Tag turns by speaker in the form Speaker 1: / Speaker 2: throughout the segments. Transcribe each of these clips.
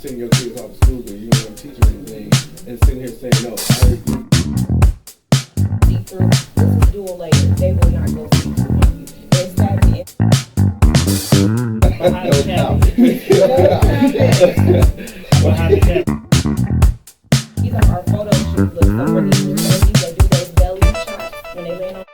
Speaker 1: send your kids off to school because you don't want to teach them anything, and sitting here saying no.
Speaker 2: See through. This is dual layer. They will not go see through on you. There's that in. These are our photo shoot looks. So for these ladies that do those belly shots when they land on.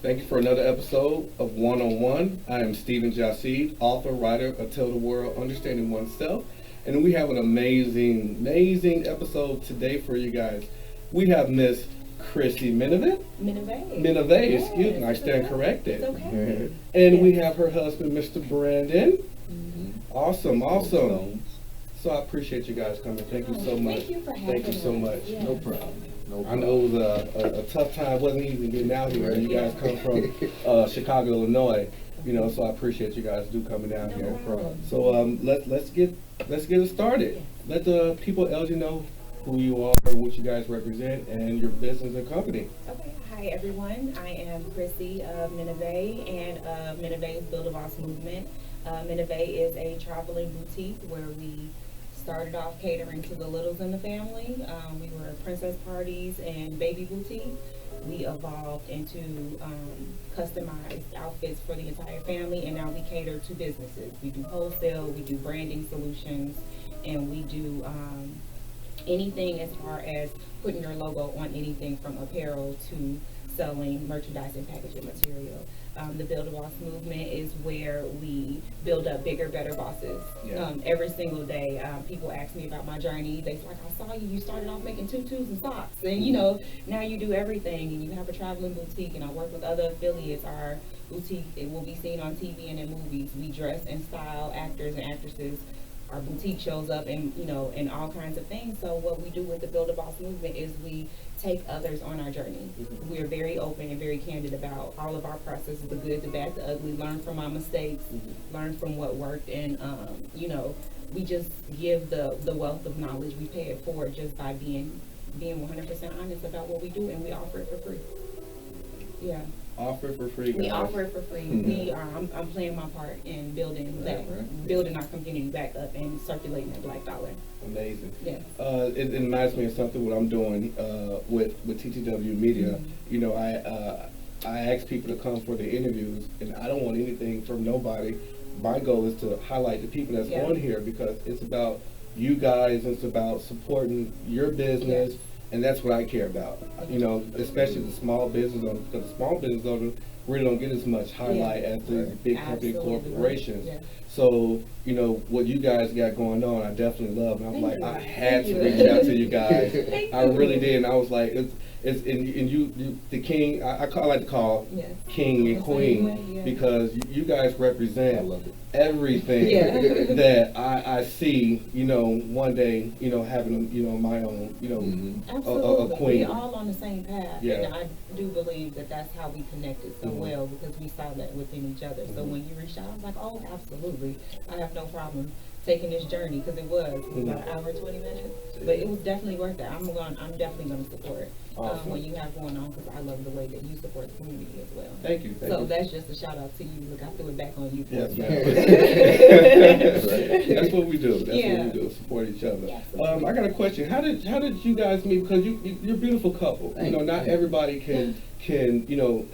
Speaker 1: Thank you for another episode of One on One. I am Stephen Jassid, author, writer of Tell the World Understanding Oneself. And we have an amazing episode today for you guys. We have Miss Chrissy Minovet. Minovet, excuse me, I stand corrected.
Speaker 2: It's okay.
Speaker 1: And we have her husband, Mr. Brandon. Awesome. So I appreciate you guys coming. Thank you so much.
Speaker 2: Thank you for having
Speaker 1: Thank you so much.
Speaker 2: Yes.
Speaker 3: No problem.
Speaker 1: I know it was a tough time. It wasn't easy getting out here. You guys come from Chicago, Illinois. So I appreciate you guys coming down here.
Speaker 2: Problem.
Speaker 1: So let's get it started. Let the people LG know who you are, what you guys represent, and your business and company.
Speaker 2: Okay. Hi everyone. I am Chrissy of Minovet and Minovet's Build a Boss movement. Minovet is a traveling boutique where we started off catering to the littles in the family. We were princess parties and baby boutique. We evolved into customized outfits for the entire family, and now we cater to businesses. We do wholesale, we do branding solutions, and we do anything as far as putting your logo on anything from apparel to selling merchandise and packaging material. The Build a Boss movement is where we build up bigger, better bosses.
Speaker 1: Yeah.
Speaker 2: Every single day, people ask me about my journey. They're like, I saw you started off making tutus and socks, and now you do everything, and you have a traveling boutique, and I work with other affiliates. Our boutique, it will be seen on TV and in movies. We dress and style actors and actresses. Our boutique shows up in all kinds of things. So what we do with the Build a Boss movement is we take others on our journey. We are very open and very candid about all of our processes, the good, the bad, the ugly, learn from our mistakes, learn from what worked, and we just give the wealth of knowledge. We pay it forward just by being 100% honest about what we do, and we offer it for free. Yeah.
Speaker 1: Offer it for free.
Speaker 2: We offer it for free. I'm playing my part in building building our community back up and circulating that black dollar.
Speaker 1: Amazing.
Speaker 2: Yeah.
Speaker 1: It reminds me of something what I'm doing with TTWU Media. I ask people to come for the interviews, and I don't want anything from nobody. My goal is to highlight the people that's on here because it's about you guys. It's about supporting your business. And that's what I care about, especially the small business owners, because the small business owners really don't get as much highlight as the big company corporations. Yeah. So, what you guys got going on, I definitely love. And I'm like, I had to reach out to you guys. I really did. And I was like, it's you the king. I like to call king and queen because you guys represent everything that I see. One day, having my own.
Speaker 2: Absolutely.
Speaker 1: A queen.
Speaker 2: We're all on the same path, and I do believe that that's how we connected so well because we saw that within each other. So when you reached out, I was like, oh, absolutely, I have no problem taking this journey because it was about an hour 20 minutes, but it was definitely worth it. I'm definitely going to support what you have going on because I love the way that you support the community as well.
Speaker 1: Thank you.
Speaker 2: So that's just a shout out to you. Look, I threw it back on you.
Speaker 1: Yes, ma'am. That's what we do. That's what we do. Support each other.
Speaker 2: Yes,
Speaker 1: I got a question. How did you guys meet? Because you're a beautiful couple. Not everybody can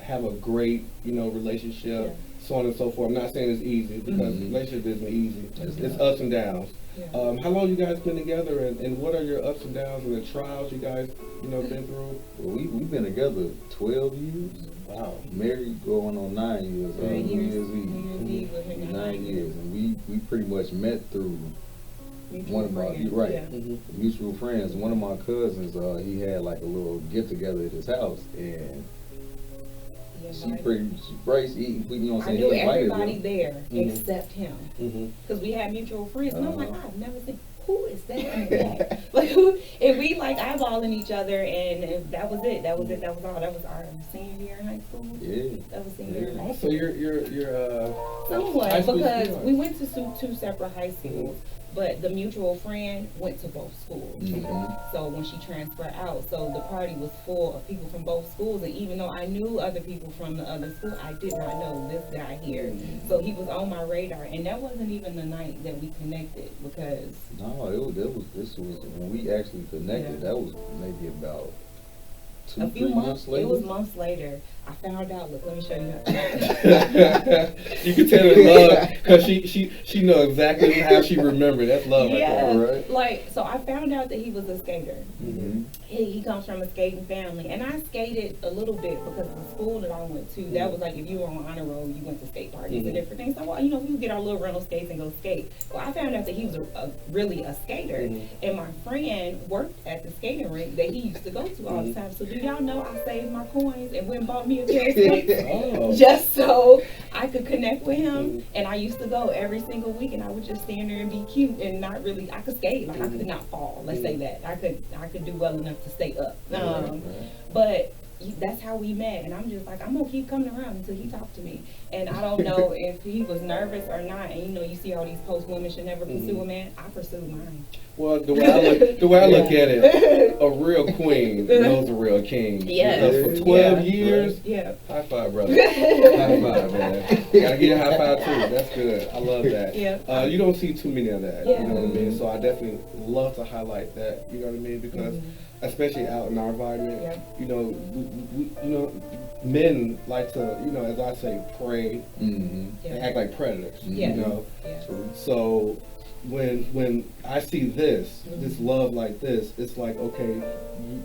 Speaker 1: have a great relationship.
Speaker 2: Yeah.
Speaker 1: So on and so forth. I'm not saying it's easy because relationship isn't easy. It's ups and downs.
Speaker 2: Yeah.
Speaker 1: How long you guys been together, and what are your ups and downs and the trials you guys been through?
Speaker 3: Well, we've been together 12 years. Wow. Married going on 9 years. New Year's Eve. 9 years, and we pretty much met through one of our mutual friends. One of my cousins, he had like a little get together at his house, and she
Speaker 2: I knew everybody there except him because we had mutual friends, and I'm like, I've never seen. Who is that? And we like eyeballing each other, and that was it. That was all. That was our senior year in high school.
Speaker 3: Yeah.
Speaker 2: That was senior year in high
Speaker 1: school.
Speaker 2: So
Speaker 1: you're
Speaker 2: somewhat because we went to two separate high schools, but the mutual friend went to both schools. So when she transferred out, so the party was full of people from both schools, and even though I knew other people from the other school, I did not know this guy here. So he was on my radar, and that wasn't even the night that we connected, because
Speaker 3: this was when we actually connected. That was maybe about
Speaker 2: a few months later. It was months later. I found out. Look, let me show you.
Speaker 1: You can tell her love because she knows exactly how she remembered. That's love, right?
Speaker 2: Like, so I found out that he was a skater. He comes from a skating family, and I skated a little bit because the school that I went to, that was like if you were on honor roll, you went to skate parties and different things. So well, we would get our little rental skates and go skate. Well, I found out that he was really a skater, and my friend worked at the skating rink that he used to go to all the time. So do y'all know I saved my coins and went and bought me a pair of skates just so I could connect with him? And I used to go every single week, and I would just stand there and be cute and not really. I could skate, like I could not fall. Let's say that I could do well enough to stay up. But that's how we met, and I'm just like, I'm gonna keep coming around until he talked to me. And I don't know if he was nervous or not. And you see all these posts, women should never pursue a man. I pursued mine.
Speaker 1: Well, the way I look at it, a real queen knows a real king. Because for 12 years, high five, brother. High five, man. Gotta give you a high five too. That's good. I love that. You don't see too many of that. You know what I mean? So I definitely love to highlight that. You know what I mean? Because especially out in our environment, men like to, as I say, prey and act like predators. You know, so. When I see this love like this, it's like, okay,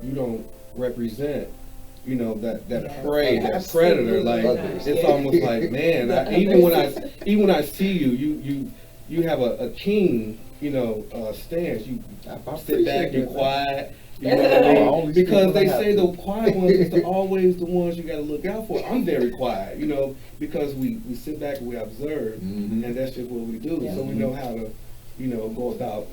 Speaker 1: you don't represent, that prey, that predator. Like it's almost like, man, even when I see you have a king, stance. You sit back, you're quiet. You know what I mean? Because they say the quiet ones is always the ones you got to look out for. I'm very quiet, because we sit back and we observe, and that's just what we do. So we know how to. Go about,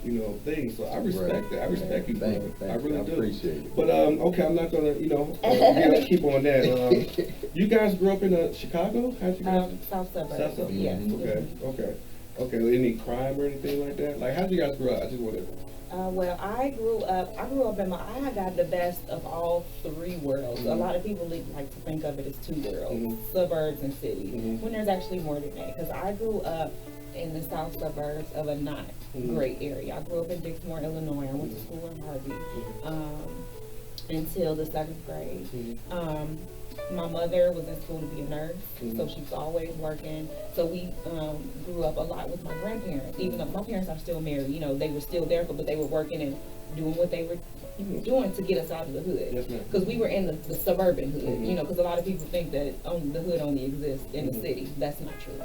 Speaker 1: things. So I respect that. I respect you, brother. I really do.
Speaker 3: Appreciate it.
Speaker 1: But, okay, I'm not going to, keep on that. You guys grew up in Chicago? How'd you guys?
Speaker 2: South suburbs.
Speaker 1: South suburbs?
Speaker 2: Yes.
Speaker 1: Okay. Any crime or anything like that? Like, how'd you guys grow up? I just wanted
Speaker 2: well, I grew up I got the best of all three worlds. A lot of people like to think of it as two worlds, suburbs and cities, when there's actually more than that. Because I grew up in the south suburbs of a not great area. I grew up in Dixmoor, Illinois. I went to school in Harvey until the 7th grade. My mother was in school to be a nurse, so she was always working. So we grew up a lot with my grandparents, even though my parents are still married. They were still there, but they were working and doing what they were doing to get us out of the hood. Because we were in the suburban hood, because a lot of people think that the hood only exists in the city. That's not true.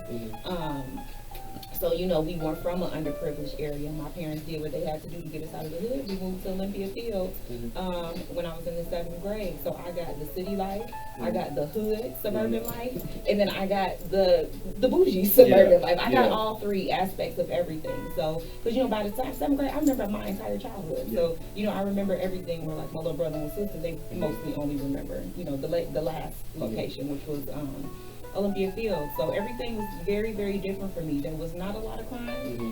Speaker 2: So, we weren't from an underprivileged area. My parents did what they had to do to get us out of the hood. We moved to Olympia Fields when I was in the 7th grade. So I got the city life, I got the hood suburban life, and then I got the bougie suburban life. I got all three aspects of everything. So, because, by the time 7th grade, I remember my entire childhood. So, I remember everything where, like, my little brother and sister, they mostly only remember, the last location, which was Olympia Fields. So everything was very, very different for me. There was not a lot of crime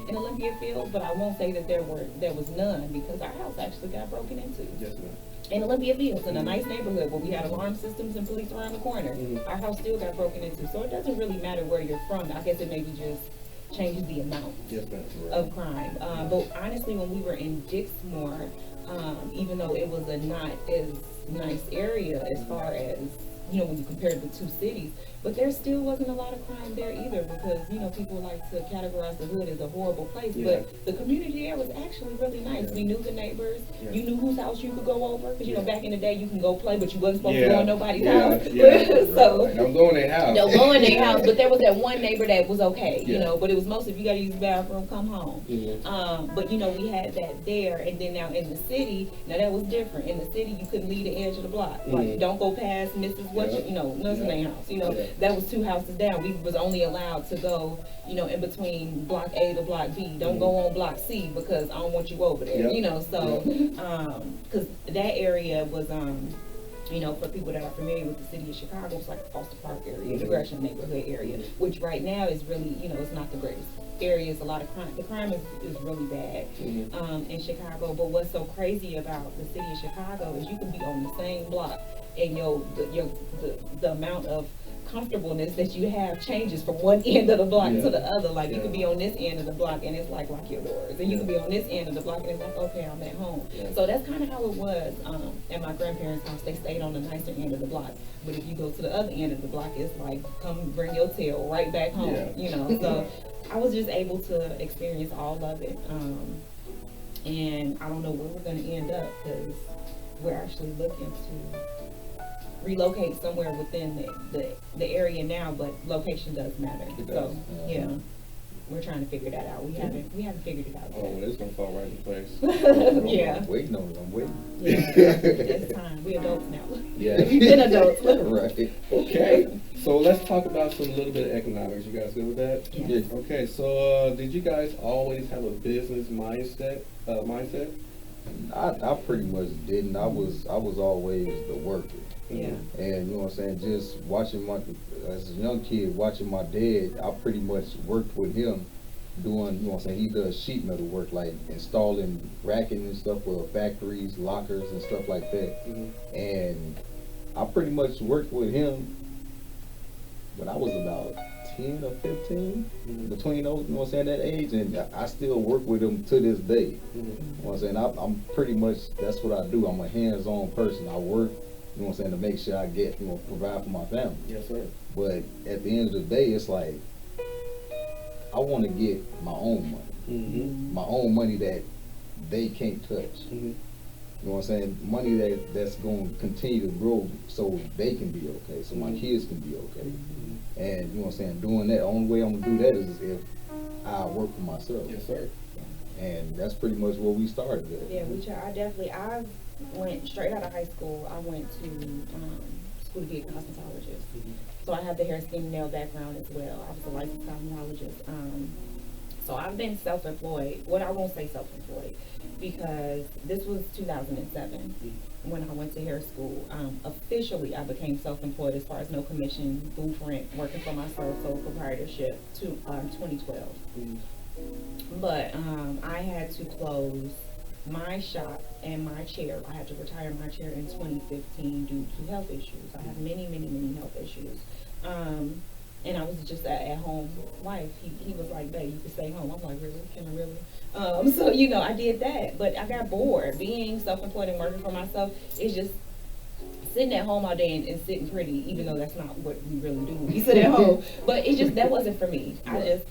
Speaker 2: in Olympia Fields, but I won't say that there was none, because our house actually got broken into. In Olympia Fields, in a nice neighborhood where we had alarm systems and police around the corner, our house still got broken into. So it doesn't really matter where you're from. I guess it maybe just changes the amount of crime. But honestly, when we were in Dixmoor, even though it was a not as nice area as far as when you compare the two cities, but there still wasn't a lot of crime there either, because people like to categorize the hood as a horrible place, but the community there was actually really nice. We knew the neighbors. You knew whose house you could go over, because back in the day you can go play, but you wasn't supposed to go in nobody's house. So
Speaker 1: don't go in their house.
Speaker 2: Don't go in their house. But there was that one neighbor that was okay, but it was mostly if you got to use the bathroom, come home. But we had that there, and then now in the city, now that was different. In the city, you couldn't leave the edge of the block. Like, don't go past Mrs. Nursing house. That was 2 houses down. We was only allowed to go, in between block A to block B. Don't go on block C, because I don't want you over there. So because that area was for people that are familiar with the city of Chicago, it's like the Foster Park area, the Gresham neighborhood area, which right now is really, it's not the greatest areas, a lot of crime. The crime is really bad in Chicago. But what's so crazy about the city of Chicago is you can be on the same block, and the amount of comfortableness that you have changes from one end of the block to the other. Like you can be on this end of the block and it's like lock your doors, and you can be on this end of the block and it's like, okay, I'm at home. So that's kind of how it was at my grandparents' house. They stayed on the nicer end of the block, but if you go to the other end of the block, it's like, come bring your tail right back home. You know. So I was just able to experience all of it, and I don't know where we're going to end up, because we're actually looking to relocate somewhere within the area now, but location does matter. So yeah, we're trying to figure that out. We haven't figured it out yet.
Speaker 1: Oh, it's gonna fall right in place.
Speaker 2: Yeah.
Speaker 3: I'm waiting on it. I'm waiting.
Speaker 2: Yeah, it's time. We're adults now.
Speaker 3: Yeah.
Speaker 2: We've been adults.
Speaker 3: Right.
Speaker 1: Okay, so let's talk about some little bit of economics. You guys good with that?
Speaker 2: Yes.
Speaker 1: Okay, so did you guys always have a business mindset?
Speaker 3: I pretty much didn't. I was always the worker.
Speaker 2: Yeah.
Speaker 3: And you know what I'm saying, just watching as a young kid, watching my dad, I pretty much worked with him doing, you know what I'm saying, he does sheet metal work, like installing racking and stuff for factories, lockers and stuff like that. And I pretty much worked with him when I was about 10 or 15, between those, you know what I'm saying, that age, and I still work with him to this day. You know what I'm saying, I'm pretty much, that's what I do. I'm a hands-on person. I work, you know what I'm saying, to make sure I get, you know, provide for my family.
Speaker 1: Yes, sir.
Speaker 3: But at the end of the day, it's like, I want to get my own money. My own money that they can't touch. You know what I'm saying? Money that's going to continue to grow so they can be okay, so my kids can be okay. And you know what I'm saying? Doing that, the only way I'm going to do that is if I work for myself.
Speaker 1: Yes, sir.
Speaker 3: And that's pretty much where we started at.
Speaker 2: Yeah, I went straight out of high school. I went to school to be a cosmetologist. So I have the hair, skin, nail background as well. I was a licensed cosmetologist. So I've been self-employed. Well, I won't say self-employed, because this was 2007 when I went to hair school. Officially, I became self-employed as far as no commission, booth rent, working for myself, sole proprietorship, to 2012. But I had to close my shop and my chair. I had to retire my chair in 2015 due to health issues. I have many health issues. And I was just at home wife. He was like, babe, you can stay home. I'm like, really? Can I really? So, you know, I did that. But I got bored. Being self-employed and working for myself is just sitting at home all day and sitting pretty, even though that's not what we really do when we sit at home. But it just, that wasn't for me. I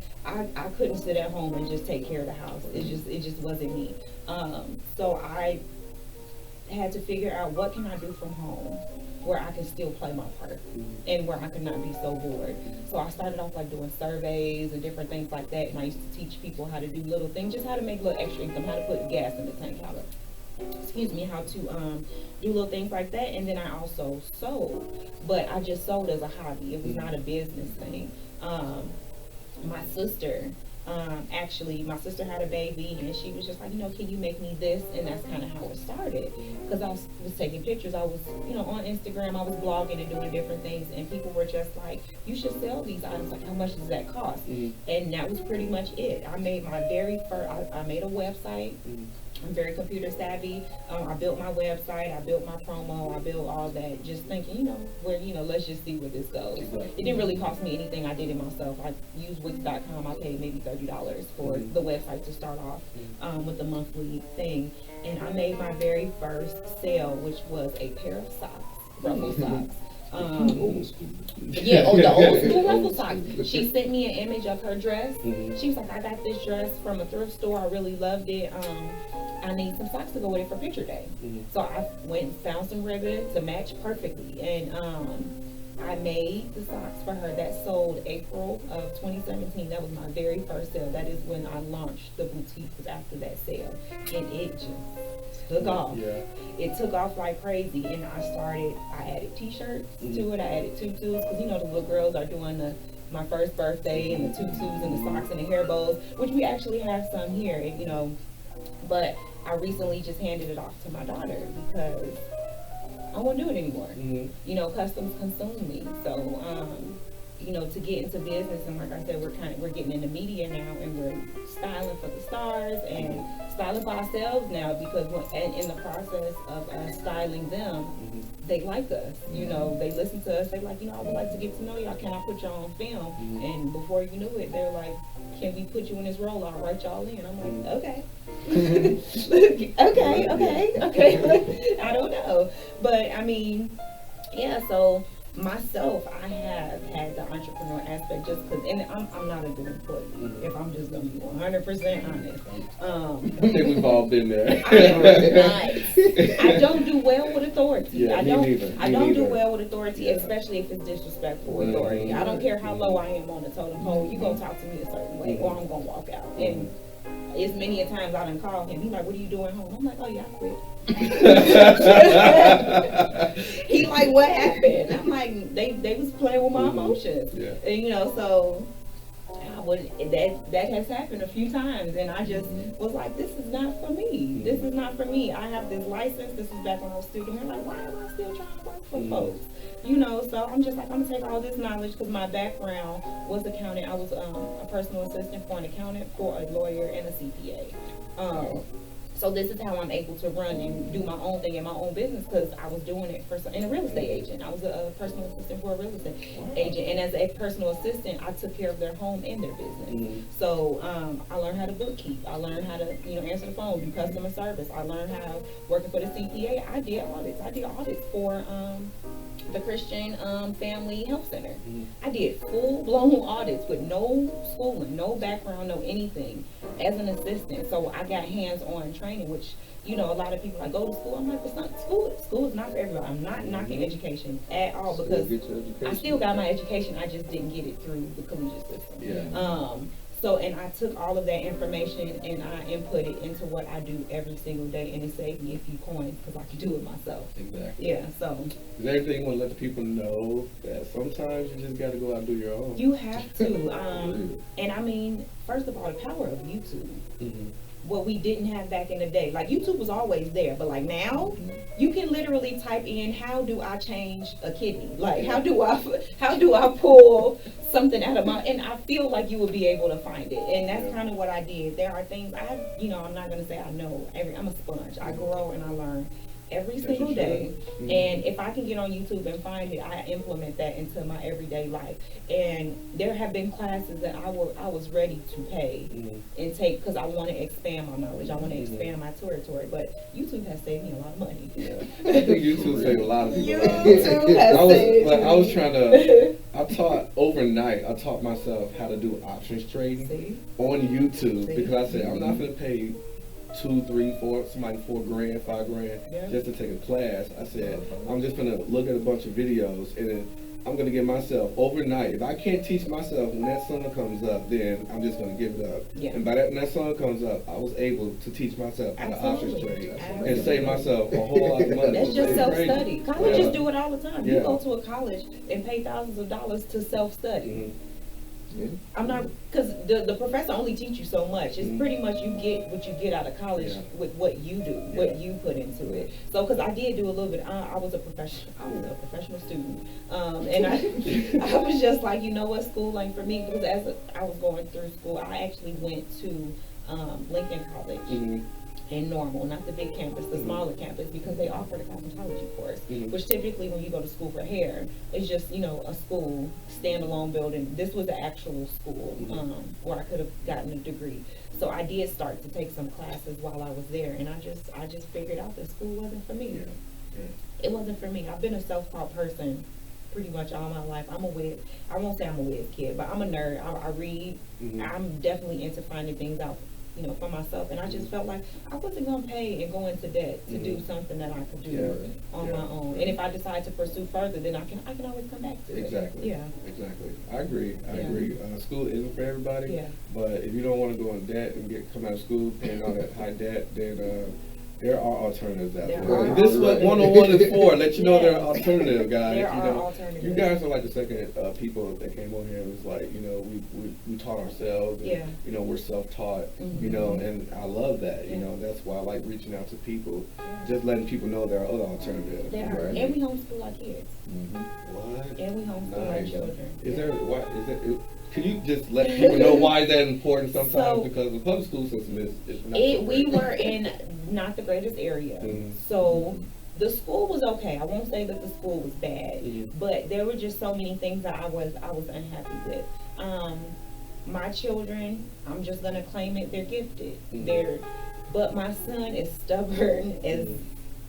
Speaker 2: couldn't sit at home and just take care of the house. It just wasn't me. So I had to figure out, what can I do from home where I can still play my part and where I could not be so bored. So I started off like doing surveys and different things like that, and I used to teach people how to do little things, just how to make a little extra income, how to put gas in the tank, how to do little things like that. And then I also sold, but I just sold as a hobby. It was not a business thing. My sister had a baby, and she was just like, you know, can you make me this? And that's kind of how it started, because I was taking pictures. I was, you know, on Instagram, I was blogging and doing different things, and people were just like, you should sell these items. Like, how much does that cost? And that was pretty much it. I made my very first, I made a website. I'm very computer savvy. I built my website, I built my promo, I built all that, just thinking, let's just see where this goes. It didn't really cost me anything. I did it myself. I used Wix.com. I paid maybe $30 for the website to start off with the monthly thing. And I made my very first sale, which was a pair of socks, ruffle socks.
Speaker 3: Old school.
Speaker 2: Yeah, the old school ruffle socks. She sent me an image of her dress. She was like, I got this dress from a thrift store. I really loved it. I need some socks to go with it for picture day. So I went and found some ribbon to match perfectly. And I made the socks for her. That sold April of 2017. That was my very first sale. That is when I launched the boutique, was after that sale. And it just took off. Yeah. It took off like crazy. And I added t-shirts to it. I added tutus, because the little girls are doing my first birthday, and the tutus and the socks and the hair bows, which we actually have some here, but I recently just handed it off to my daughter because I won't do it anymore. Customs consume me. So you know, to get into business, and like I said, we're getting into media now, and we're styling for the stars and styling for ourselves now, because and in the process of styling them, they like us. You know, they listen to us. They like, you know, I would like to get to know y'all. Can I put y'all on film? And before you knew it, they're like, can we put you in this role? I'll write y'all in. I'm like, okay. okay. I don't know. But I mean, yeah, so myself, I have had the entrepreneur aspect just because, and I'm not a good employee, if I'm just going to be 100% honest.
Speaker 1: I think we've all been there.
Speaker 2: I don't do well with authority.
Speaker 1: Yeah,
Speaker 2: I
Speaker 1: me
Speaker 2: don't
Speaker 1: neither.
Speaker 2: do well with authority, especially if it's disrespectful authority. I don't care how low I am on the totem pole, you're going to talk to me a certain way, or I'm going to walk out. And as many a times I done called him, he's like, what are you doing home? I'm like, oh yeah, I quit. He like, what happened? I'm like, they was playing with my emotions.
Speaker 1: Yeah.
Speaker 2: And you know, so that has happened a few times, and I just was like, this is not for me. This is not for me. I have this license. This is back when I was student. I'm like, why am I still trying to work for folks? You know, so I'm just like, I'm gonna take all this knowledge, because my background was accounting. I was a personal assistant for an accountant, for a lawyer, and a CPA. So this is how I'm able to run and do my own thing in my own business, because I was doing it and a real estate agent. I was a personal assistant for a real estate agent, and as a personal assistant, I took care of their home and their business. So I learned how to bookkeep. I learned how to, you know, answer the phone, do customer service. I learned how working for the CPA. I did audits. I did audits for the Christian Family Health Center. I did full-blown audits with no schooling, no background, no anything, as an assistant. So I got hands-on training, which, you know, a lot of people like, go to school. I'm like, it's not school. School is not for everybody. I'm not knocking education at all, because I still got my education. I just didn't get it through the collegiate system. So, and I took all of that information and I input it into what I do every single day, and it saved me a few coins because I could do it myself.
Speaker 1: Exactly.
Speaker 2: Yeah, so.
Speaker 1: Is there anything you want to let the people know that sometimes you just got to go out and do your own?
Speaker 2: You have to. And I mean, first of all, the power of YouTube. What we didn't have back in the day. Like, YouTube was always there, but like now, you can literally type in, how do I change a kidney? Like, how do I pull something out of my, and I feel like you will be able to find it. And that's kind of what I did. There are things I'm not going to say I know. I'm a sponge. I grow and I learn every single day. And if I can get on YouTube and find it, I implement that into my everyday life. And there have been classes that I was ready to pay and take, because I want to expand my knowledge. I want to expand my territory. But YouTube has saved me a lot of money.
Speaker 1: Yeah. I think YouTube saved a lot of people.
Speaker 2: YouTube has saved me.
Speaker 1: I was trying to, I taught myself how to do options trading on YouTube, because I said, I'm not going to pay $2, $3, $4, somebody $4 grand, $5 grand, just to take a class. I said, I'm just gonna look at a bunch of videos, and then I'm gonna get myself overnight. If I can't teach myself when that sun comes up, then I'm just gonna give it up. And by when that sun comes up, I was able to teach myself how to options trade and save myself a whole lot of money.
Speaker 2: That's just self-study. Colleges do it all the time. You go to a college and pay thousands of dollars to self-study. I'm not, because the professor only teach you so much. It's pretty much you get what you get out of college with what you do, what you put into it. So, because I did do a little bit, I was a professional student, and I was just like, you know what, school ain't for me. Because as I was going through school, I actually went to Lincoln College. And Normal, not the big campus, the smaller campus, because they offered a cosmetology course, which typically when you go to school for hair, it's just, you know, a school, standalone building. This was an actual school where I could have gotten a degree. So I did start to take some classes while I was there, and I just figured out that school wasn't for me. It wasn't for me. I've been a self-taught person pretty much all my life. I won't say I'm a whiz kid, but I'm a nerd. I read. I'm definitely into finding things out, you know, for myself, and I just felt like I wasn't gonna pay and go into debt to do something that I could do on my own. And if I decide to pursue further, then I can always come back to it.
Speaker 1: Exactly. I agree. School isn't for everybody. But if you don't want to go in debt and come out of school paying all that high debt, then There are alternatives out there.
Speaker 2: There are.
Speaker 1: This is what 101 is for. Let you know there are alternatives, guys.
Speaker 2: There are alternatives.
Speaker 1: You guys are like the second people that came on here and was like, we taught ourselves. And, we're self-taught. And I love that. That's why I like reaching out to people, just letting people know there are other alternatives.
Speaker 2: There are. And we homeschool our kids.
Speaker 1: What?
Speaker 2: And we homeschool our children.
Speaker 1: Is there? What is it? Can you just let people know why is that important sometimes? Because the public school system is not
Speaker 2: we were in not the greatest area. So the school was okay. I won't say that the school was bad, but there were just so many things that I was unhappy with. My children, I'm just gonna claim it, they're gifted. But my son is stubborn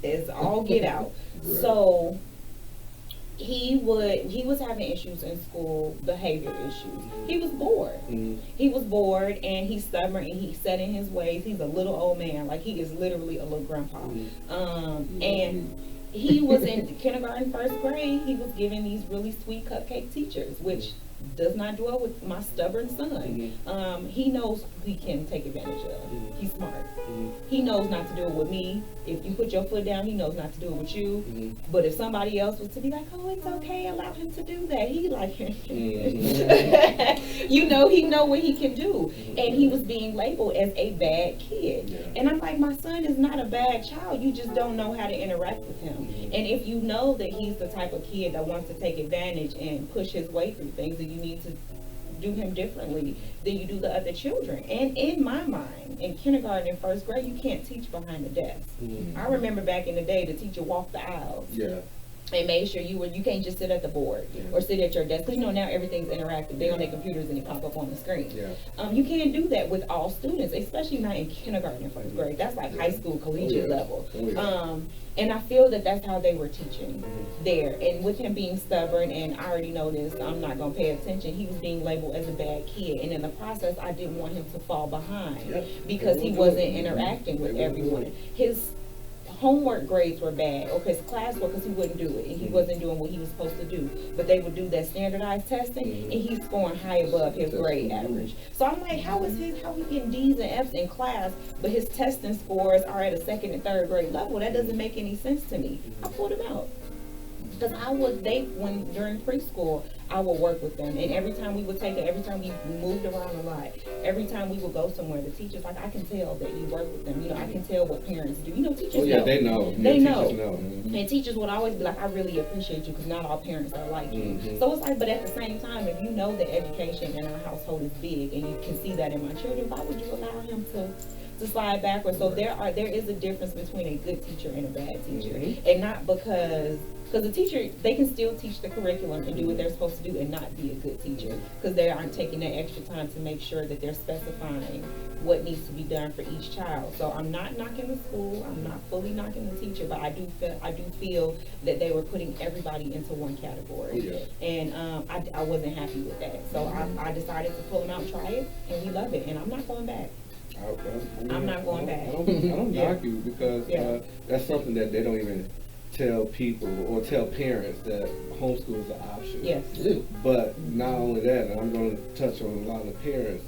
Speaker 2: as all get out.
Speaker 3: Right.
Speaker 2: So he was having issues in school, behavior issues. He was bored. He was bored, and he's stubborn, and he's set in his ways. He's a little old man, like he is literally a little grandpa. And he was in kindergarten, first grade. He was giving these really sweet cupcake teachers, which does not dwell with my stubborn son. He knows he can take advantage of. He's smart. He knows not to do it with me. If you put your foot down, he knows not to do it with you. But if somebody else was to be like, oh, it's okay, allow him to do that, he like, he know what he can do. And he was being labeled as a bad kid. And I'm like, my son is not a bad child. You just don't know how to interact with him. And if you know that he's the type of kid that wants to take advantage and push his way through things, then you need to do him differently than you do the other children. And in my mind, in kindergarten and first grade, you can't teach behind the desk. I remember back in the day, the teacher walked the aisles. And made sure you can't just sit at the board or sit at your desk. Because now everything's interactive. They on their computers and they pop up on the screen. You can't do that with all students, especially not in kindergarten and first grade. That's like high school, collegiate level. And I feel that that's how they were teaching there. And with him being stubborn, and I already know this, I'm not going to pay attention, he was being labeled as a bad kid. And in the process, I didn't want him to fall behind because he wasn't interacting with everyone. His homework grades were bad, or his classwork, because he wouldn't do it, and he wasn't doing what he was supposed to do. But they would do that standardized testing, and he's scoring high above his grade average. So I'm like, how he getting D's and F's in class, but his testing scores are at a second and third grade level? That doesn't make any sense to me. I pulled him out. Because during preschool, I would work with them, and every time we would every time we moved around a lot, every time we would go somewhere, the teachers, like, I can tell that you work with them. I can tell what parents do. Teachers know.
Speaker 1: They know.
Speaker 2: They know. And teachers would always be like, I really appreciate you, because not all parents are like you. So it's like, but at the same time, if you know that education in our household is big, and you can see that in my children, why would you allow him to slide backwards? So there is a difference between a good teacher and a bad teacher, and not because the teacher, they can still teach the curriculum and do what they're supposed to do and not be a good teacher, because they aren't taking that extra time to make sure that they're specifying what needs to be done for each child. So I'm not knocking the school, I'm not fully knocking the teacher, but I do feel that they were putting everybody into one category. And I wasn't happy with that. So I decided to pull them out and try it, and we love it, and I'm not going back. I'm not going back.
Speaker 1: I don't knock you, because that's something that they don't even tell people or tell parents, that homeschool is an option. But not only that, and I'm going to touch on a lot of parents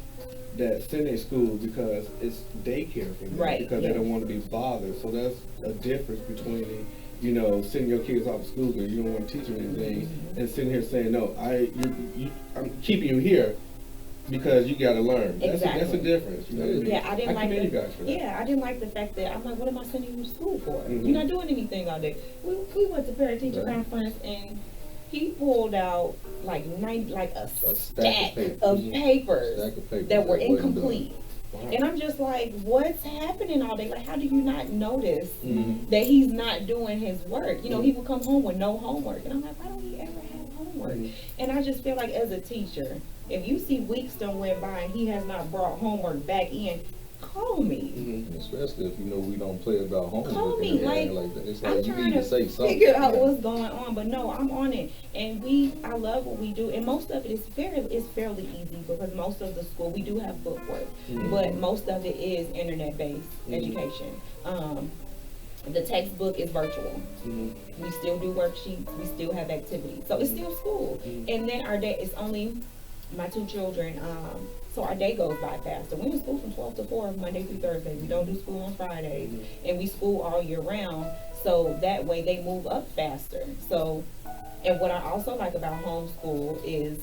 Speaker 1: that send their school because it's daycare for them, because they don't want to be bothered. So that's a difference between sending your kids off to school because you don't want to teach them anything, and sitting here saying, no, I'm keeping you here because you got to learn. That's a difference. I didn't like you guys for that. I didn't like the fact that I'm like, what am I sending you to school for? You're not doing anything all day. We went to parent-teacher conference, and he pulled out like a stack of papers that were incomplete. And I'm just like, what's happening all day? Like, how do you not notice that he's not doing his work? He would come home with no homework, and I'm like, why don't he ever have homework? And I just feel like, as a teacher, if you see weeks done went by and he has not brought homework back in, call me.
Speaker 3: Especially if we don't play about homework.
Speaker 2: Call me. Like
Speaker 3: it's
Speaker 2: I'm
Speaker 3: you
Speaker 2: trying
Speaker 3: need to say something.
Speaker 2: Figure out what's going on, but no, I'm on it. And I love what we do, and most of it is fairly easy, because most of the school, we do have bookwork, but most of it is internet-based education. The textbook is virtual. We still do worksheets. We still have activities. So it's still school. And then our day, it's only my two children, So our day goes by faster. We in school from 12 to 4, Monday through Thursday. We don't do school on Fridays, and we school all year round. So that way they move up faster. So, and what I also like about homeschool is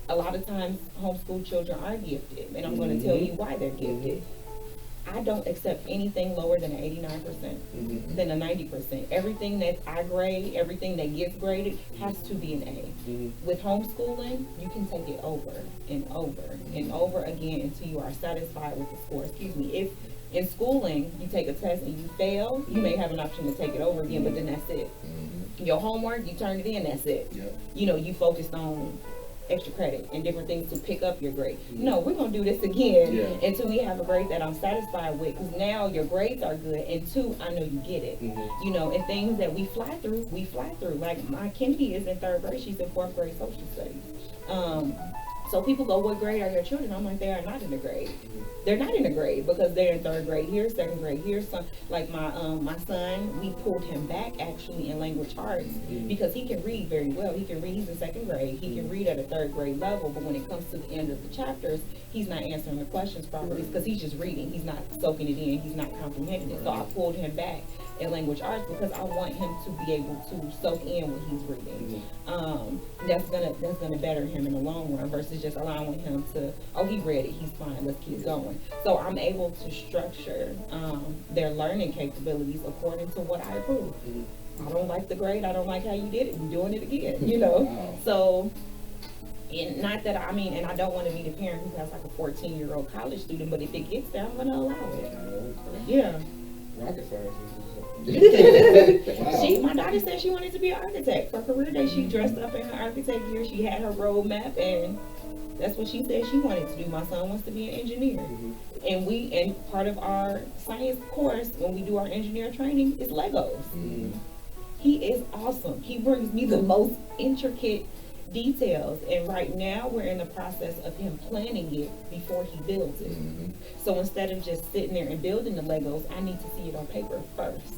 Speaker 2: a lot of times homeschool children are gifted, and I'm going to tell you why they're gifted. I don't accept anything lower than an 89%, than a 90%. Everything that I grade, everything that gets graded has to be an A. With homeschooling, you can take it over and over and over again until you are satisfied with the score. Excuse me. If in schooling you take a test and you fail, you may have an option to take it over again, but then that's it. Your homework, you turn it in, that's it. You know, you focused on extra credit and different things to pick up your grade. No, we're going to do this again until we have a grade that I'm satisfied with, because now your grades are good, and two, I know you get it. You know, and things that we fly through. Like my Kennedy is in 3rd grade, she's in 4th grade social studies. So people go, what grade are your children? I'm like, they are not in a grade. They're not in a grade because they're in 3rd grade here, 2nd grade here. So, like my son, we pulled him back actually in language arts because he can read very well. He can read, he's in 2nd grade. He can read at a 3rd grade level, but when it comes to the end of the chapters, he's not answering the questions properly because he's just reading. He's not soaking it in. He's not comprehending it. So I pulled him back in language arts because I want him to be able to soak in what he's reading. That's gonna better him in the long run versus just allowing him to, oh, he read it, he's fine, let's keep going. So I'm able to structure their learning capabilities according to what I approve. I don't like the grade, I don't like how you did it, I'm doing it again, you know. Wow. So, and not that and I don't want to be the parent who has like a 14-year-old college student, but if it gets there, I'm gonna allow it. Yeah.
Speaker 1: Rocket science.
Speaker 2: Wow. My daughter said she wanted to be an architect. For career day, she dressed up in her architect gear. She had her roadmap, and that's what she said she wanted to do. My son wants to be an engineer. And part of our science course, when we do our engineer training, is Legos. He is awesome. He brings me the most intricate details, and right now we're in the process of him planning it before he builds it. So instead of just sitting there and building the Legos, I need to see it on paper first.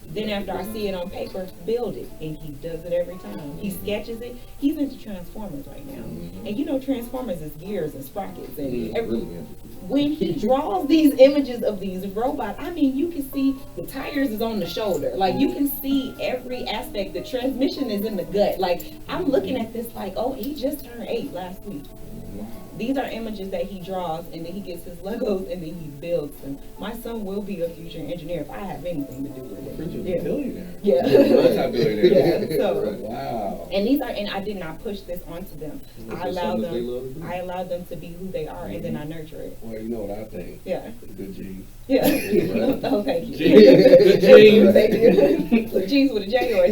Speaker 2: Then after I see it on paper, build it, and he does it every time. He sketches it. He's into Transformers right now, and you know Transformers is gears and sprockets, and when he draws these images of these robots, I mean, you can see the tires is on the shoulder. Like, you can see every aspect. The transmission is in the gut. Like, I'm looking at this like, oh, he just turned 8 last week. These are images that he draws, and then he gets his Legos, and then he builds them. My son will be a future engineer if I have anything to do with it.
Speaker 1: Billionaire.
Speaker 2: Yeah. So,
Speaker 1: wow.
Speaker 2: And these are, and I did not push this onto them. I allowed them to be who they are, and then I nurture it.
Speaker 1: Well, you know what I think.
Speaker 2: Yeah.
Speaker 1: Good genes.
Speaker 2: Yeah. Oh, thank you.
Speaker 1: Genes.
Speaker 2: Thank you. So genes with a J or a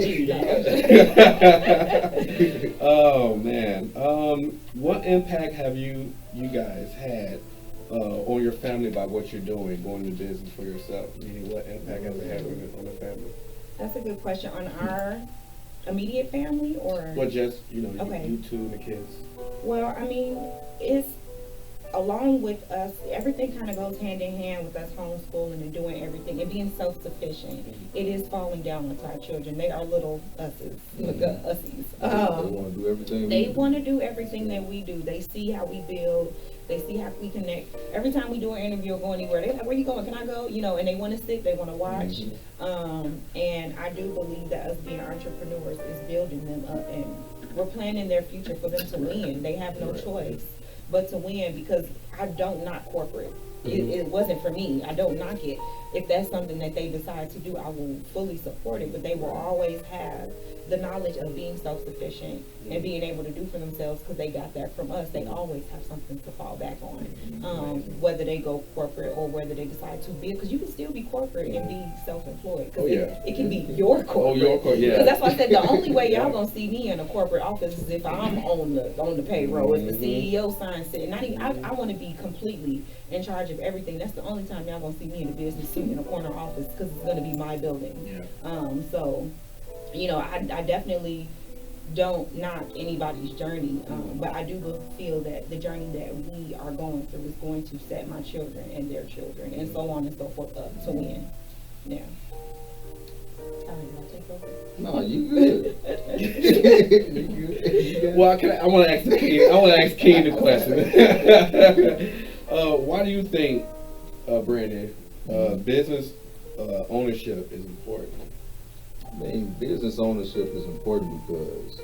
Speaker 2: G?
Speaker 1: Oh man. What impact have you guys had on your family by what you're doing, going into business for yourself? Meaning, what impact has it had on the family?
Speaker 2: That's a good question. On our immediate family, or?
Speaker 1: Well, just, you two and the kids.
Speaker 2: Well, I mean, it's along with us, everything kind of goes hand in hand with us homeschooling and doing everything and being self-sufficient. It is falling down onto our children. They are little ussies. Ussies.
Speaker 3: They want to do everything.
Speaker 2: They want to do everything that we do. They see how we build. They see how we connect. Every time we do an interview or go anywhere, they're like, where you going? Can I go? You know, and they want to sit, they want to watch. And I do believe that us being entrepreneurs is building them up, and we're planning their future for them to win. They have no choice but to win, because I don't knock corporate. It wasn't for me. I don't knock it. If that's something that they decide to do, I will fully support it, but they will always have the knowledge of being self-sufficient and being able to do for themselves, because they got that from us. They always have something to fall back on, whether they go corporate or whether they decide to be, because you can still be corporate and be self-employed, because it can be your corporate.
Speaker 1: Your corporate, yeah.
Speaker 2: Because that's why I said the only way y'all gonna see me in a corporate office is if I'm on the payroll, if the CEO signs it. Not even, I want to be completely in charge of everything. That's the only time y'all gonna see me in a business suit in a corner office, because it's gonna be my building. So, you know, I definitely don't knock anybody's journey, but I do feel that the journey that we are going through is going to set my children and their children and so on and so forth up to win. Yeah.
Speaker 3: No, you good. You good.
Speaker 1: Well, I want to ask King the question. Why do you think, Brandon, business ownership is important?
Speaker 3: I mean, business ownership is important because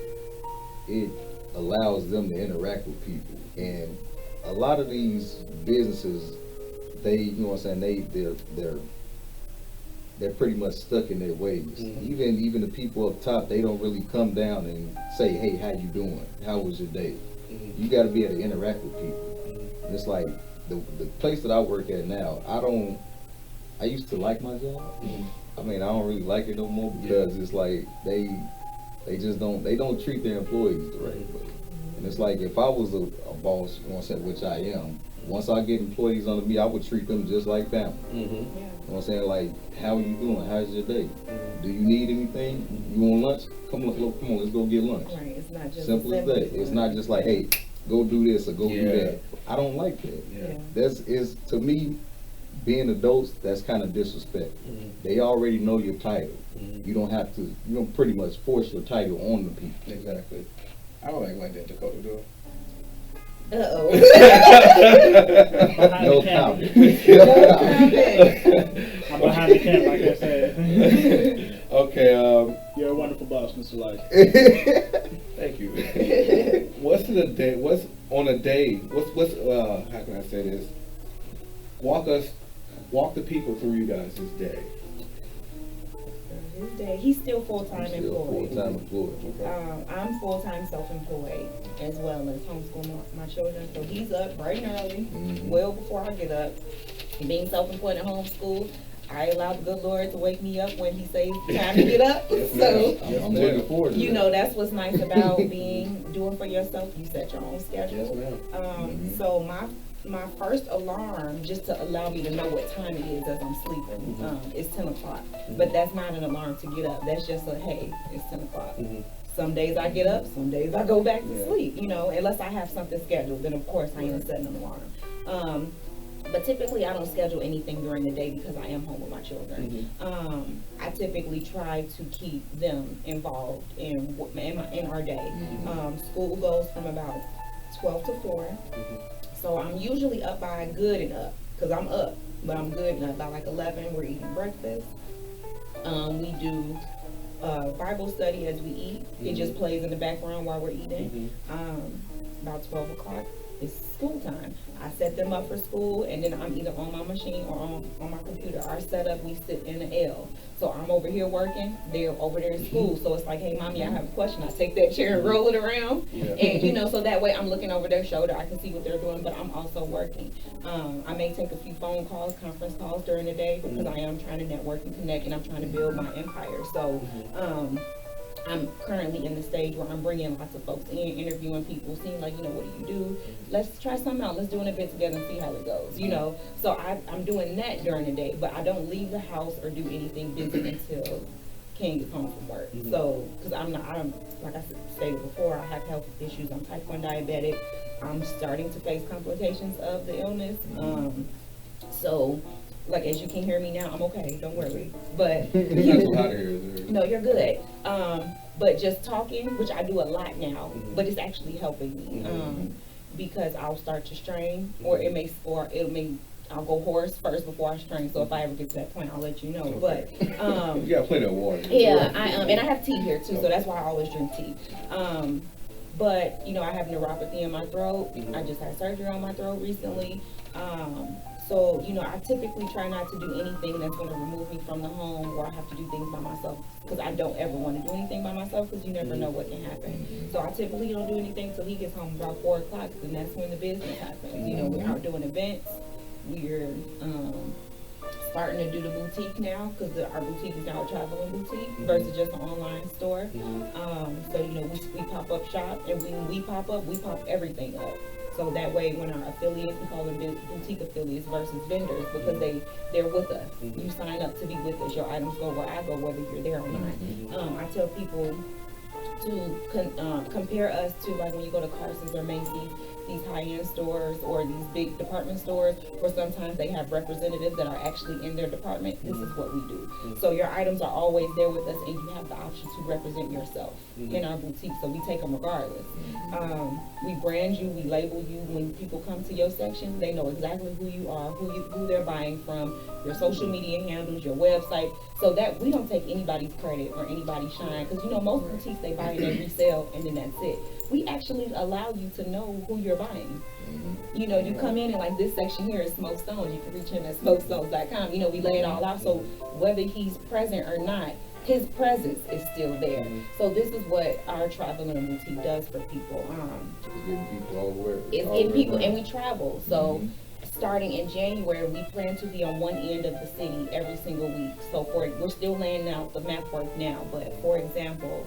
Speaker 3: it allows them to interact with people, and a lot of these businesses, you know what I'm saying, they're pretty much stuck in their ways. Mm-hmm. Even the people up top, they don't really come down and say, hey, how you doing? How was your day? Mm-hmm. You got to be able to interact with people. Mm-hmm. And it's like the place that I work at now, I used to like my job. Mm-hmm. I mean, I don't really like it no more because it's like they don't treat their employees the right way. And it's like if I was a boss, you know what I'm saying, which I am, once I get employees under me, I would treat them just like family. Mm-hmm. Yeah. You know what I'm saying? Like, how are you doing? How's your day? Mm-hmm. Do you need anything? Mm-hmm. You want lunch? Come on, let's go get lunch.
Speaker 2: Right. It's not just
Speaker 3: simple as that. It's not just like, hey, go do this or go do that. I don't like that. Yeah. To me, being adults, that's kind of disrespect. Mm-hmm. They already know your title. Mm-hmm. You don't pretty much force your title on the people.
Speaker 1: Exactly. I don't act like that, Dakota, though.
Speaker 2: Uh-oh.
Speaker 3: No comment.
Speaker 4: I'm behind the camera, like I said.
Speaker 1: Okay.
Speaker 4: You're a wonderful boss, Mr. Light.
Speaker 1: Thank you. What's on a day? What's how can I say this? Walk the people through you guys' day.
Speaker 2: His day, he's still full-time employed.
Speaker 3: Okay.
Speaker 2: I'm full-time self-employed as well as homeschool my children. So he's up bright and early, well before I get up. Being self-employed and homeschooled, I allow the good Lord to wake me up when he says time to get up. So
Speaker 3: I'm looking forward to that.
Speaker 2: That's what's nice about doing for yourself. You set your own schedule.
Speaker 1: Yes,
Speaker 2: so my first alarm, just to allow me to know what time it is as I'm sleeping, is 10 o'clock. But that's not an alarm to get up. That's just hey, it's 10 o'clock. Some days I get up, some days I go back to sleep, unless I have something scheduled, then of course I am setting an alarm. But typically I don't schedule anything during the day because I am home with my children. I typically try to keep them involved in our day. School goes from about 12 to 4. So I'm usually up by good and up, because I'm up, but I'm good and up. By like 11, we're eating breakfast. We do Bible study as we eat. It just plays in the background while we're eating. About 12 o'clock, it's school time. I set them up for school, and then I'm either on my machine or on my computer. Our setup, we sit in the L. So I'm over here working, they're over there in school. So it's like, hey, mommy, I have a question. I take that chair and roll it around. And, so that way I'm looking over their shoulder. I can see what they're doing, but I'm also working. I may take a few phone calls, conference calls during the day because I am trying to network and connect, and I'm trying to build my empire. So I'm currently in the stage where I'm bringing lots of folks in, interviewing people, seeing like, what do you do? Let's try something out. Let's do an event together and see how it goes, So I'm doing that during the day, but I don't leave the house or do anything busy until King gets home from work. So, because I'm like I stated before, I have health issues. I'm type 1 diabetic. I'm starting to face complications of the illness. So, like, as you can hear me now, I'm okay. Don't worry. But no, you're good. But just talking, which I do a lot now, but it's actually helping me because I'll start to strain, or I'll go hoarse first before I strain. So if I ever get to that point, I'll let you know. But
Speaker 1: you got plenty of water.
Speaker 2: Yeah, and I have tea here too, so that's why I always drink tea. But I have neuropathy in my throat. I just had surgery on my throat recently. So, I typically try not to do anything that's going to remove me from the home where I have to do things by myself, because I don't ever want to do anything by myself, because you never know what can happen. So I typically don't do anything till he gets home about 4 o'clock, and that's when the business happens. We're out doing events. We're starting to do the boutique now, because our boutique is now a traveling boutique versus just an online store. So, we pop up shop, and when we pop up, we pop everything up. So that way, when our affiliates, we call them boutique affiliates versus vendors, because they're with us. You sign up to be with us. Your items go where I go, whether you're there or not. I tell people to compare us to, like, when you go to Carson's or Macy's. these high-end stores or these big department stores, or sometimes they have representatives that are actually in their department, this is what we do. So your items are always there with us, and you have the option to represent yourself in our boutique, so we take them regardless. We brand you, we label you. When people come to your section, they know exactly who you are, who they're buying from, your social media handles, your website, so that we don't take anybody's credit or anybody's shine, because you know most boutiques, they buy and they resell and then that's it. We actually allow you to know who you're buying. You know, you come in and like this section here is Smoke Stones. You can reach him at smokestones.com. You know, we lay it all out, so whether he's present or not, his presence is still there. So this is what our traveling boutique does for people.
Speaker 3: It's getting people all the way.
Speaker 2: It's getting people, and we travel. So starting in January, we plan to be on one end of the city every single week. So we're still laying out the map work now, but for example,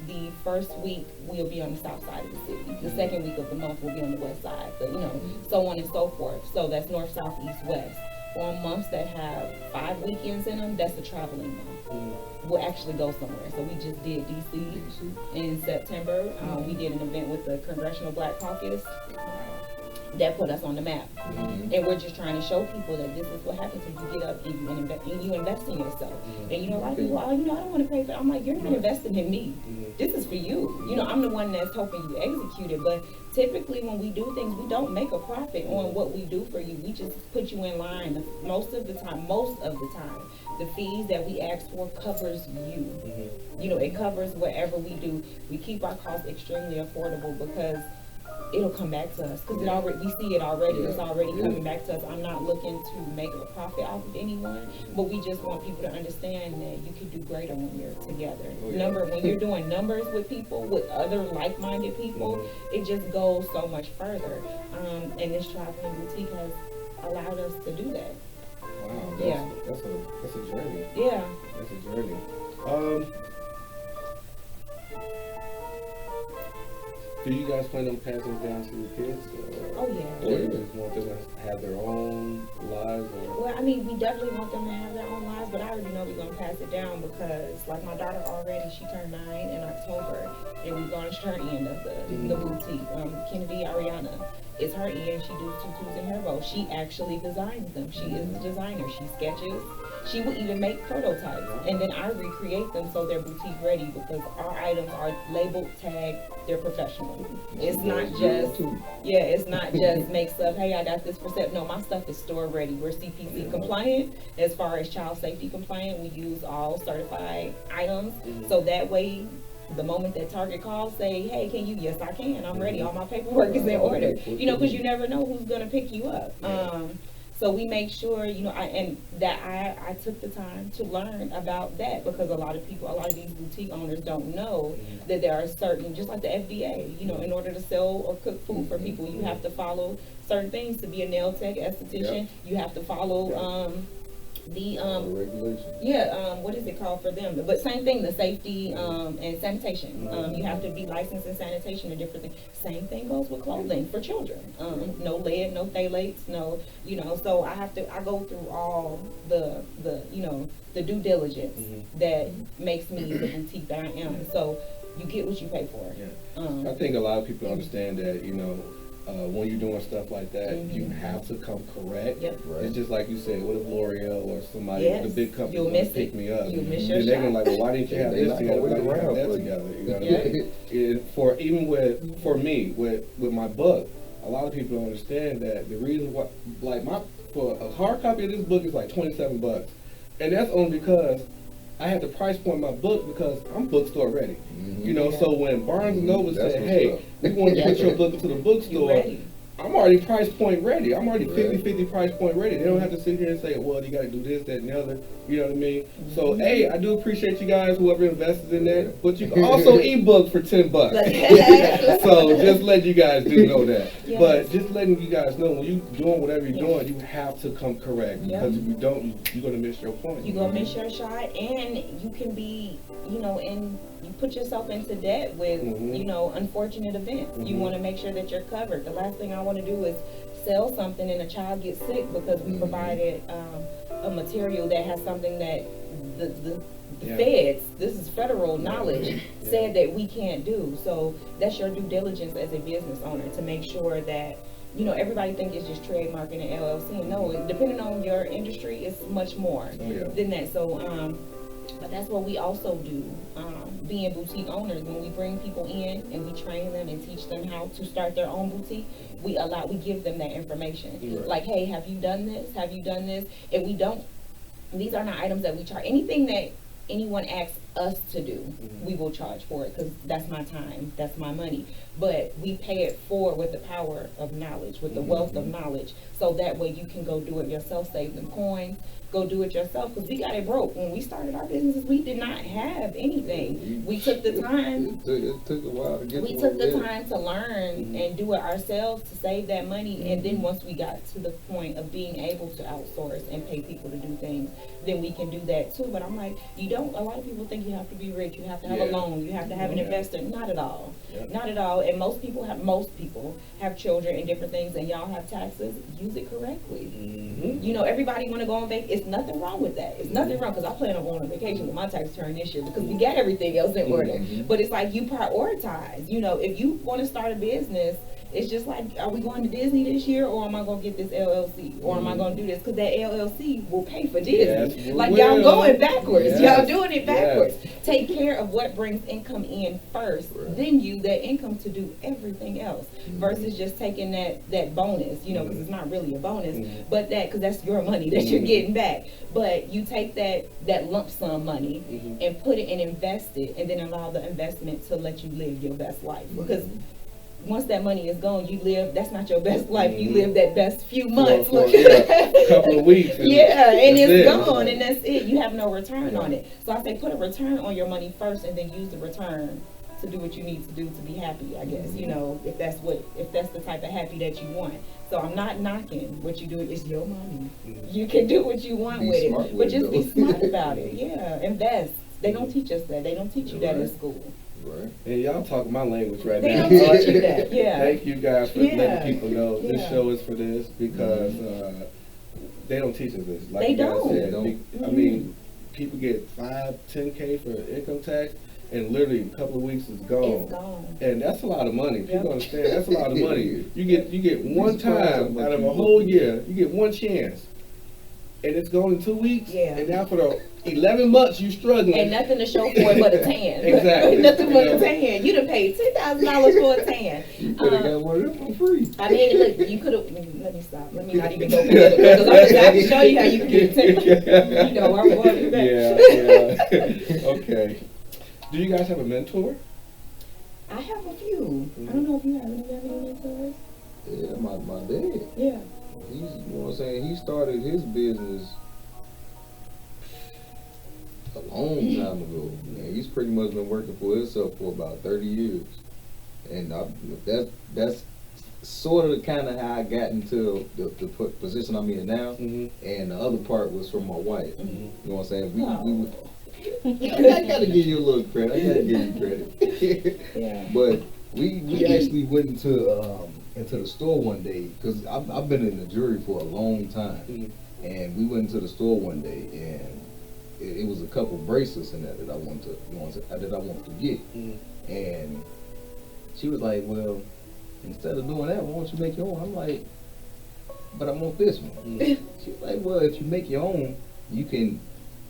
Speaker 2: the first week we'll be on the south side of the city. The second week of the month we'll be on the west side. But you know, so on and so forth. So that's north, south, east, west. On months that have 5 weekends in them, that's the traveling month. We'll actually go somewhere. So we just did DC in September. We did an event with the Congressional Black Caucus. That put us on the map. And we're just trying to show people that this is what happens when you get up and you invest in yourself. And you know, a lot of people, oh, you know, I don't want to pay for it. I'm like, you're not investing in me. This is for you. You know, I'm the one that's helping you execute it. But typically when we do things, we don't make a profit on what we do for you. We just put you in line. Most of the time, the fees that we ask for covers you. You know, it covers whatever we do. We keep our costs extremely affordable because it'll come back to us, because we see it already. It's already coming back to us. I'm not looking to make a profit off of anyone, but we just want people to understand that you can do greater when you're together. When you're doing numbers with people, with other like-minded people, it just goes so much further. And this traveling boutique has allowed us to do that.
Speaker 1: Wow, that's a journey.
Speaker 2: Yeah.
Speaker 1: That's a journey. Do you guys plan on passing down to the kids?
Speaker 2: Oh yeah.
Speaker 1: Or you just want them to have their own lives? Or?
Speaker 2: Well, I mean, we definitely want them to have their own lives, but I already know we're going to pass it down because, like, my daughter already, she turned 9 in October, and we launched her end of the boutique. Kennedy Areyana is her end. She does tutus and hair bows. She actually designs them. She is the designer. She sketches. She will even make prototypes, and then I recreate them so they're boutique ready, because our items are labeled, tagged, they're professional. It's not just make stuff, hey, I got this for sale. No, my stuff is store ready. We're CPC compliant. As far as child safety compliant, we use all certified items. So that way, the moment that Target calls, say, hey, can you? Yes, I can. I'm ready. All my paperwork is in order. You know, because you never know who's going to pick you up. So we make sure, you know, I took the time to learn about that, because a lot of these boutique owners don't know that there are certain, just like the FDA, you know, in order to sell or cook food for people, you have to follow certain things. To be a nail tech, esthetician, you have to follow what is it called for them? But same thing, the safety and sanitation. You have to be licensed in sanitation and different things. Same thing goes with clothing for children. No lead, no phthalates, no, you know. So I go through all the due diligence that makes me the boutique that I am. So you get what you pay for.
Speaker 1: I think a lot of people understand that, you know, when you're doing stuff like that, you have to come correct. It's just like you said, what if L'Oreal or somebody, the big company, will pick me up?
Speaker 2: You'll miss your shot.
Speaker 1: They're going to like, well, why didn't you have this together? Why didn't you have that together? You know what I mean? For me, with my book, a lot of people don't understand that the reason why, like, for a hard copy of this book is like $27, and that's only because I had to price point my book because I'm bookstore ready. You know, so when Barnes and Noble said, hey, we want to put your book into the bookstore, I'm already price point ready. I'm already 50-50 price point ready. They don't have to sit here and say, well, you got to do this, that, and the other. You know what I mean? So, hey, I do appreciate you guys, whoever invested in that. But you can also ebook for $10. So just let you guys know that. But just letting you guys know, when you're doing whatever you're doing, you have to come correct. Because if you don't, you're going to miss your point.
Speaker 2: You're going to miss your shot, and you can be, you know, you put yourself into debt with, you know, unfortunate events. You want to make sure that you're covered. The last thing I want to do is sell something and a child gets sick because we provided a material that has something that the feds, this is federal knowledge, said that we can't do. So that's your due diligence as a business owner to make sure that, you know, everybody think it's just trademarking and LLC. No, depending on your industry, it's much more than that. So, but that's what we also do. Being boutique owners, when we bring people in and we train them and teach them how to start their own boutique, we give them that information. Like, hey, have you done this? Have you done this? If we don't, these are not items that we charge. Anything that anyone asks us to do, we will charge for it, because that's my time, that's my money. But we pay it forward with the power of knowledge, with the wealth of knowledge, so that way you can go do it yourself, save them coins, go do it yourself, because we got it broke. When we started our businesses, we did not have anything. We took the time.
Speaker 3: It took a while to get.
Speaker 2: We took the time to learn and do it ourselves to save that money, and then once we got to the point of being able to outsource and pay people to do things, then we can do that too. But I'm like, a lot of people think you have to be rich, you have to have a loan, you have to have an investor. Not at all. Not at all. And most people have children and different things, and y'all have taxes. Use it correctly. You know, everybody want to go on vacation. It's nothing wrong with that. It's nothing wrong, because I plan on going on vacation with my tax return this year, because we got everything else in order. But it's like you prioritize. You know, if you want to start a business, it's just like, are we going to Disney this year, or am I going to get this LLC, or am I going to do this? Because that LLC will pay for Disney. Y'all going backwards. Y'all doing it backwards. Take care of what brings income in first, then use that income to do everything else, versus just taking that bonus, you know, because it's not really a bonus, but because that's your money that you're getting back. But you take that lump sum money and put it and invest it, and then allow the investment to let you live your best life. Because once that money is gone, that's not your best life. You live that best few months.
Speaker 1: For a couple of weeks.
Speaker 2: And it's gone, and that's it. You have no return on it. So I say put a return on your money first, and then use the return to do what you need to do to be happy, I guess. You know, if that's the type of happy that you want. So I'm not knocking what you do. It's your money. You can do what you want with it, but just be smart about it. Invest. They don't teach us that. They don't teach you that in school.
Speaker 1: And y'all talking my language right
Speaker 2: now.
Speaker 1: They
Speaker 2: don't teach you that.
Speaker 1: Thank you guys for letting people know this show is for this, because they don't teach us this. Like
Speaker 2: they don't.
Speaker 1: I mean, people get 5-10K for income tax, and literally a couple of weeks it's gone.
Speaker 2: It's gone.
Speaker 1: And that's a lot of money. People understand that's a lot of money. You get one time out of a whole year, you get one chance, and it's gone in 2 weeks. And now for the 11 months you struggling.
Speaker 2: And nothing to show for it but a tan.
Speaker 1: Exactly.
Speaker 2: Nothing but a tan. You done paid $10,000 for a tan.
Speaker 3: You could have got one of them for free.
Speaker 2: I mean, look, you could have. Let me stop. Let me not even go political, because I can show you how you can get a tan. You know, I'm going to do that.
Speaker 1: Okay. Do you guys have a mentor?
Speaker 2: I have a few. I don't know if you have any mentors.
Speaker 3: Yeah, my dad.
Speaker 2: Yeah.
Speaker 3: You know what I'm saying? He started his business a long time ago. And he's pretty much been working for himself for about 30 years. And that's sort of kind of how I got into the position I'm in now. And the other part was from my wife. You know what I'm saying? We I gotta give you a little credit. I gotta give you credit. But we actually went into the store one day, because I've been in the jury for a long time, and we went into the store one day, and it was a couple bracelets in there that I wanted to get, and she was like, "Well, instead of doing that, why don't you make your own?" I'm like, "But I want this one." She was like, "Well, if you make your own, you can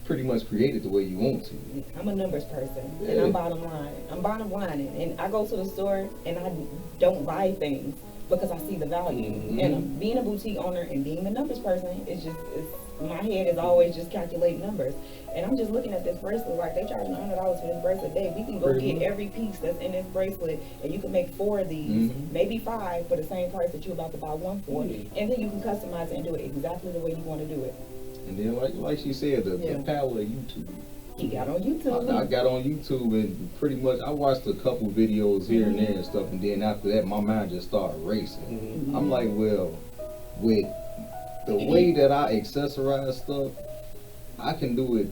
Speaker 3: pretty much create it the way you want to."
Speaker 2: I'm a numbers person, and I'm bottom line. I'm bottom lining, and I go to the store and I don't buy things because I see the value. And being a boutique owner and being a numbers person, my head is always just calculating numbers. And I'm just looking at this bracelet, like they charging $100 for this bracelet. Dave, we can go get every piece that's in this bracelet, and you can make 4 of these, maybe 5, for the same price that you're about to buy one for. And then you can customize it and do it exactly the way you want to do it.
Speaker 3: And then, like she said, the power of YouTube.
Speaker 2: He got on YouTube.
Speaker 3: I got on YouTube, and pretty much I watched a couple videos here and there and stuff, and then after that, my mind just started racing. I'm like, well, with the way that I accessorize stuff, I can do it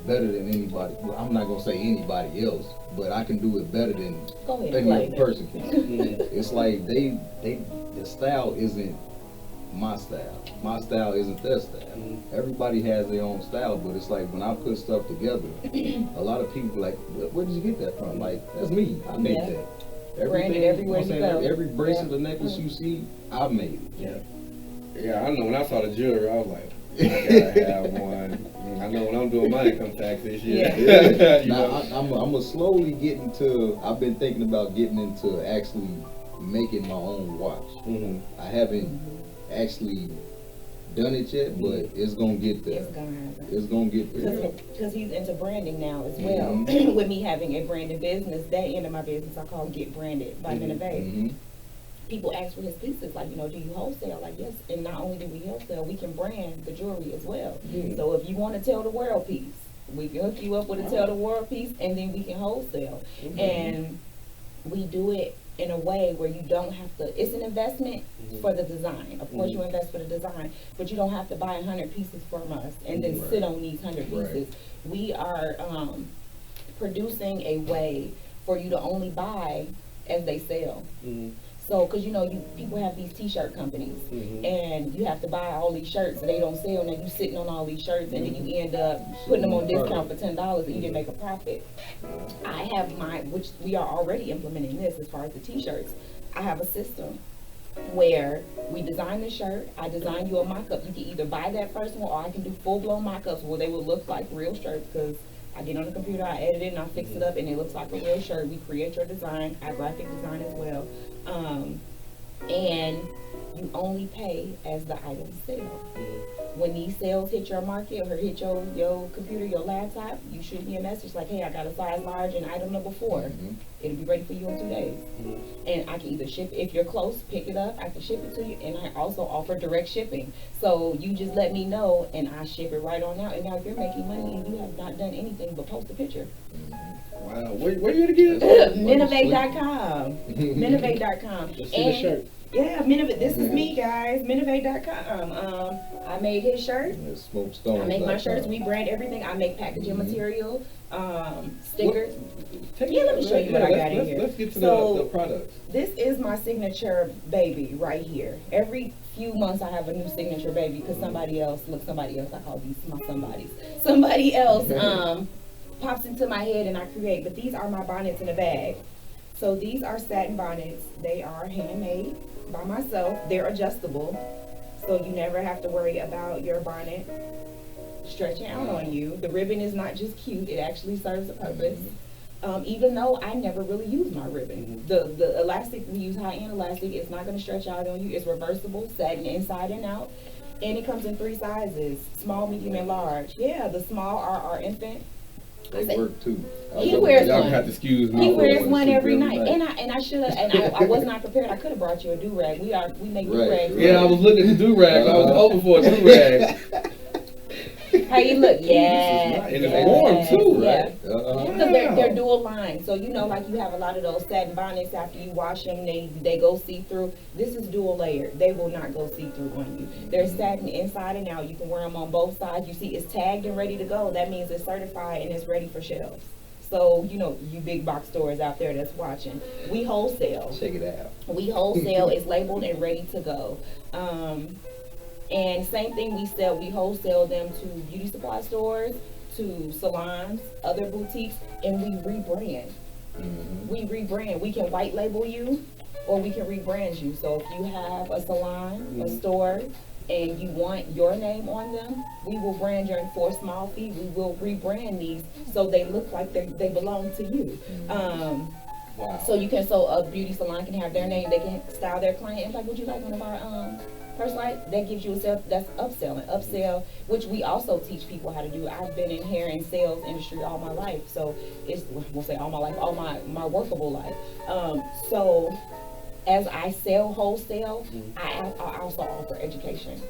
Speaker 3: better than anybody. Well, I'm not gonna say anybody else, but I can do it better than any other person can. It's like the style isn't my style. My style isn't their style. Everybody has their own style, but it's like when I put stuff together, a lot of people like, where did you get that from? Like, that's me. I made that.
Speaker 2: Branded everywhere you go.
Speaker 3: Every bracelet or necklace you see, I made it.
Speaker 1: Yeah. Yeah, I know when I saw the jewelry, I was like, I gotta have one. I know when I'm doing my income tax this year.
Speaker 3: Yeah.
Speaker 1: You
Speaker 3: Now,
Speaker 1: know?
Speaker 3: I'm gonna slowly get into, I've been thinking about getting into actually making my own watch. I haven't actually done it yet, but it's gonna get there.
Speaker 2: It's gonna happen.
Speaker 3: It's gonna get there.
Speaker 2: Because he's into branding now as well. With me having a branded business, that end of my business I call Get Branded by Minovet. People ask for his pieces, like, you know, do you wholesale? Like, yes. And not only do we wholesale, we can brand the jewelry as well. So if you want to tell the world piece, we can hook you up with a tell the world piece, and then we can wholesale. And we do it in a way where you don't have to, it's an investment for the design. Of course you invest for the design, but you don't have to buy 100 pieces from us and then sit on these 100 pieces. We are producing a way for you to only buy as they sell. So, because you know, people have these t-shirt companies, and you have to buy all these shirts, and they don't sell, and then you sitting on all these shirts, and then you end up putting them on discount for $10, and you didn't make a profit. I have mine, which we are already implementing this as far as the t-shirts. I have a system where we design the shirt, I design you a mock-up. You can either buy that first one, or I can do full-blown mock-ups where they will look like real shirts, because I get on the computer, I edit it, and I fix it up, and it looks like a real shirt. We create your design, I graphic design as well. And you only pay as the items sell. When these sales hit your market or hit your computer, your laptop, you shoot me a message like, hey, I got a size large and item number 4. It'll be ready for you in 2 days. And I can either ship, if you're close, pick it up, I can ship it to you, and I also offer direct shipping. So you just let me know and I ship it right on out. And now you're making money and you have not done anything but post a picture.
Speaker 1: Wow, where you at again?
Speaker 2: Minovet.com. Minovet.com.
Speaker 4: Let's see the shirt.
Speaker 2: Yeah, Minovet. This is me, guys. Minovet.com. I made his shirt. I make my shirts. We brand everything. I make packaging material, stickers. Let me show you what I got in here.
Speaker 1: Let's get to the products.
Speaker 2: This is my signature baby right here. Every few months I have a new signature baby because somebody else, I call these my somebodies. Somebody else pops into my head and I create. But these are my bonnets in a bag. So these are satin bonnets. They are handmade by myself. They're adjustable, so you never have to worry about your bonnet stretching out on you. The ribbon is not just cute, it actually serves a purpose. Even though I never really use my ribbon. The elastic, we use high-end elastic, it's not going to stretch out on you. It's reversible, satin inside and out. And it comes in 3 sizes, small, medium, and large. Yeah, the small are our infant.
Speaker 3: They work too.
Speaker 2: He wears
Speaker 1: Y'all
Speaker 2: one.
Speaker 1: have to excuse me.
Speaker 2: He wears one every night. And I should have, and I was not prepared. I could have brought you a do-rag. We make do-rags.
Speaker 1: Yeah, I was looking at the do-rag. I was hoping for a do-rag.
Speaker 2: How you look? Yeah.
Speaker 1: And it's warm too, right?
Speaker 2: Because they're dual lined. So you know, like you have a lot of those satin bonnets after you wash them, they go see-through. This is dual layered. They will not go see-through on you. They're satin inside and out. You can wear them on both sides. You see it's tagged and ready to go. That means it's certified and it's ready for shelves. So, you know, you big box stores out there that's watching, we wholesale.
Speaker 3: Check it out.
Speaker 2: We wholesale. It's labeled and ready to go. And same thing we wholesale them to beauty supply stores, to salons, other boutiques, and we rebrand. We rebrand. We can white label you, or we can rebrand you. So if you have a salon, a store, and you want your name on them, we will brand you for a small fee. We will rebrand these so they look like they belong to you.
Speaker 1: Wow.
Speaker 2: So a beauty salon can have their name. They can style their client. Like, would you like one of our first light? That gives you that's upselling. Upsell, which we also teach people how to do. I've been in hair and sales industry all my life, so all my workable life. So as I sell wholesale, I also offer education.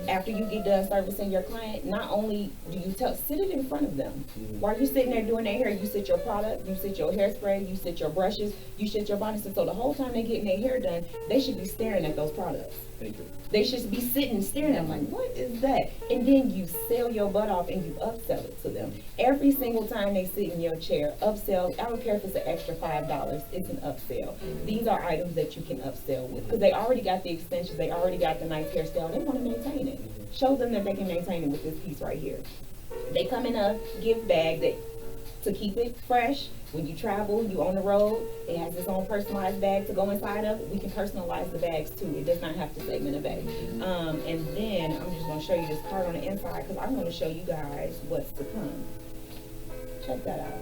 Speaker 2: After you get done servicing your client, not only do you sit it in front of them. While you're sitting there doing their hair, you sit your product, you sit your hairspray, you sit your brushes, you sit your bonnets. And so the whole time they're getting their hair done, they should be staring at those products.
Speaker 1: Thank you.
Speaker 2: They should be sitting staring at them like, what is that? And then you sell your butt off and you upsell it to them. Every single time they sit in your chair, upsell. I don't care if it's an extra $5, it's an upsell. These are items that you can upsell with because they already got the extensions, they already got the nice hairstyle, they want to maintain it. Show them that they can maintain it with this piece right here. They come in a gift bag that to keep it fresh. When you travel, you on the road, it has its own personalized bag to go inside of. We can personalize the bags too. It does not have to say Minovet. And then I'm just going to show you this card on the inside because I'm going to show you guys what's to come. Check that out.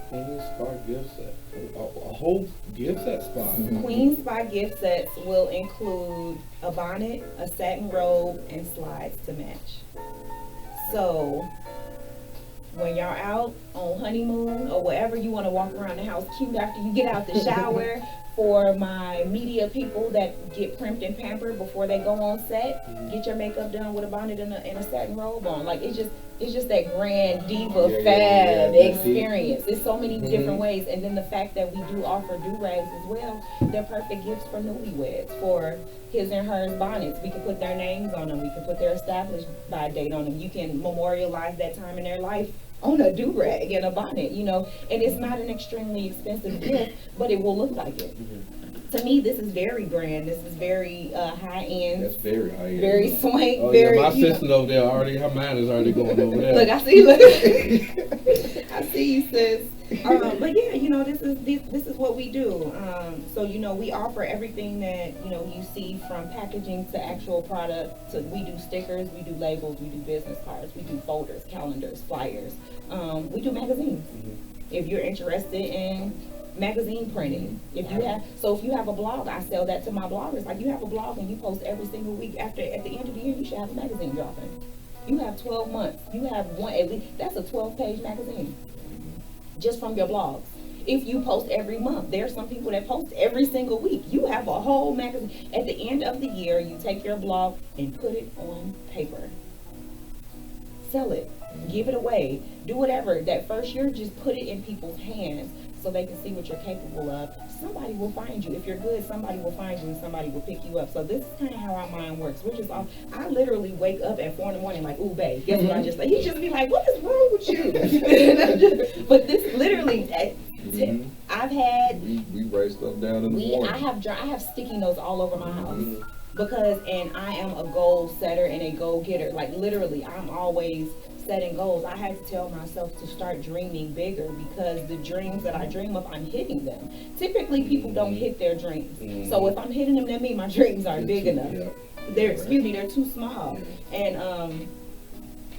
Speaker 1: Queen Spy gift set. A whole gift set spot.
Speaker 2: Queen Spy gift sets will include a bonnet, a satin robe, and slides to match. So when y'all out on honeymoon or wherever you want to walk around the house cute after you get out the shower, for my media people that get primped and pampered before they go on set, get your makeup done with a bonnet and a satin robe on. Like it's just that grand diva fab experience. There's so many different ways, and then the fact that we do offer do-rags as well. They're perfect gifts for newlyweds, for his and hers bonnets. We can put their names on them. We can put their established by date on them. You can memorialize that time in their life on a do-rag and a bonnet, you know, and it's not an extremely expensive gift, but it will look like it. To me, this is very grand. This is very high-end.
Speaker 1: That's very high-end.
Speaker 2: Very swank.
Speaker 1: Oh,
Speaker 2: very,
Speaker 1: yeah, my sister over there already, her mind is already going over there.
Speaker 2: Look, I see. Look, I see you, sis. But yeah, you know, this is what we do. So you know, we offer everything that you see from packaging to actual product. So we do stickers, we do labels, we do business cards, we do folders, calendars, flyers. We do magazines. If you're interested in magazine printing, if you have a blog, I sell that to my bloggers. Like, you have a blog and you post every single week. At the end of the year, you should have a magazine dropping. You have 12 months. You have one, at least that's a 12-page magazine just from your blogs. If you post every month, there are some people that post every single week. You have a whole magazine. At the end of the year, you take your blog and put it on paper. Sell it. Give it away. Do whatever. That first year, just put it in people's hands so they can see what you're capable of. Somebody will find you. If you're good, somebody will find you and somebody will pick you up. So this is kind of how our mind works. We're just off. I literally wake up at 4 in the morning like, ooh, babe, guess what I just said? He just be like, what is wrong with you? But this literally, I've had.
Speaker 3: We write stuff down in the morning.
Speaker 2: I have sticky notes all over my house. And I am a goal setter and a goal getter. Like, literally, I'm always setting goals. I had to tell myself to start dreaming bigger because the dreams that I dream of, I'm hitting them. Typically, people don't hit their dreams. So if I'm hitting them, that means my dreams aren't big enough. They're too small. And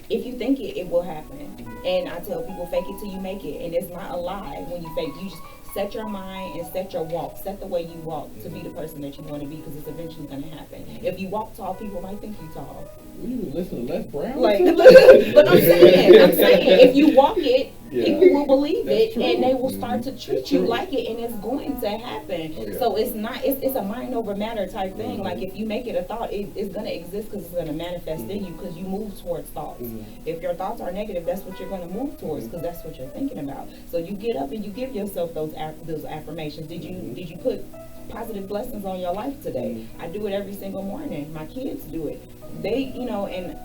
Speaker 2: if you think it will happen. And I tell people, fake it till you make it. And it's not a lie when you fake. You just set your mind and set your walk. Set the way you walk to be the person that you want to be, because it's eventually going to happen. If you walk tall, people might think you tall.
Speaker 1: You listen to Les Brown?
Speaker 2: Like, but I'm saying, if you walk it, people will believe it, and they will start to treat you like it, and it's going to happen. So it's a mind over matter type thing. Like, if you make it a thought, it's going to exist because it's going to manifest in you, because you move towards thoughts. If your thoughts are negative, that's what you're going to move towards, because that's what you're thinking about. So you get up and you give yourself those affirmations. Did you put positive blessings on your life today? I do it every single morning. My kids do it. They, and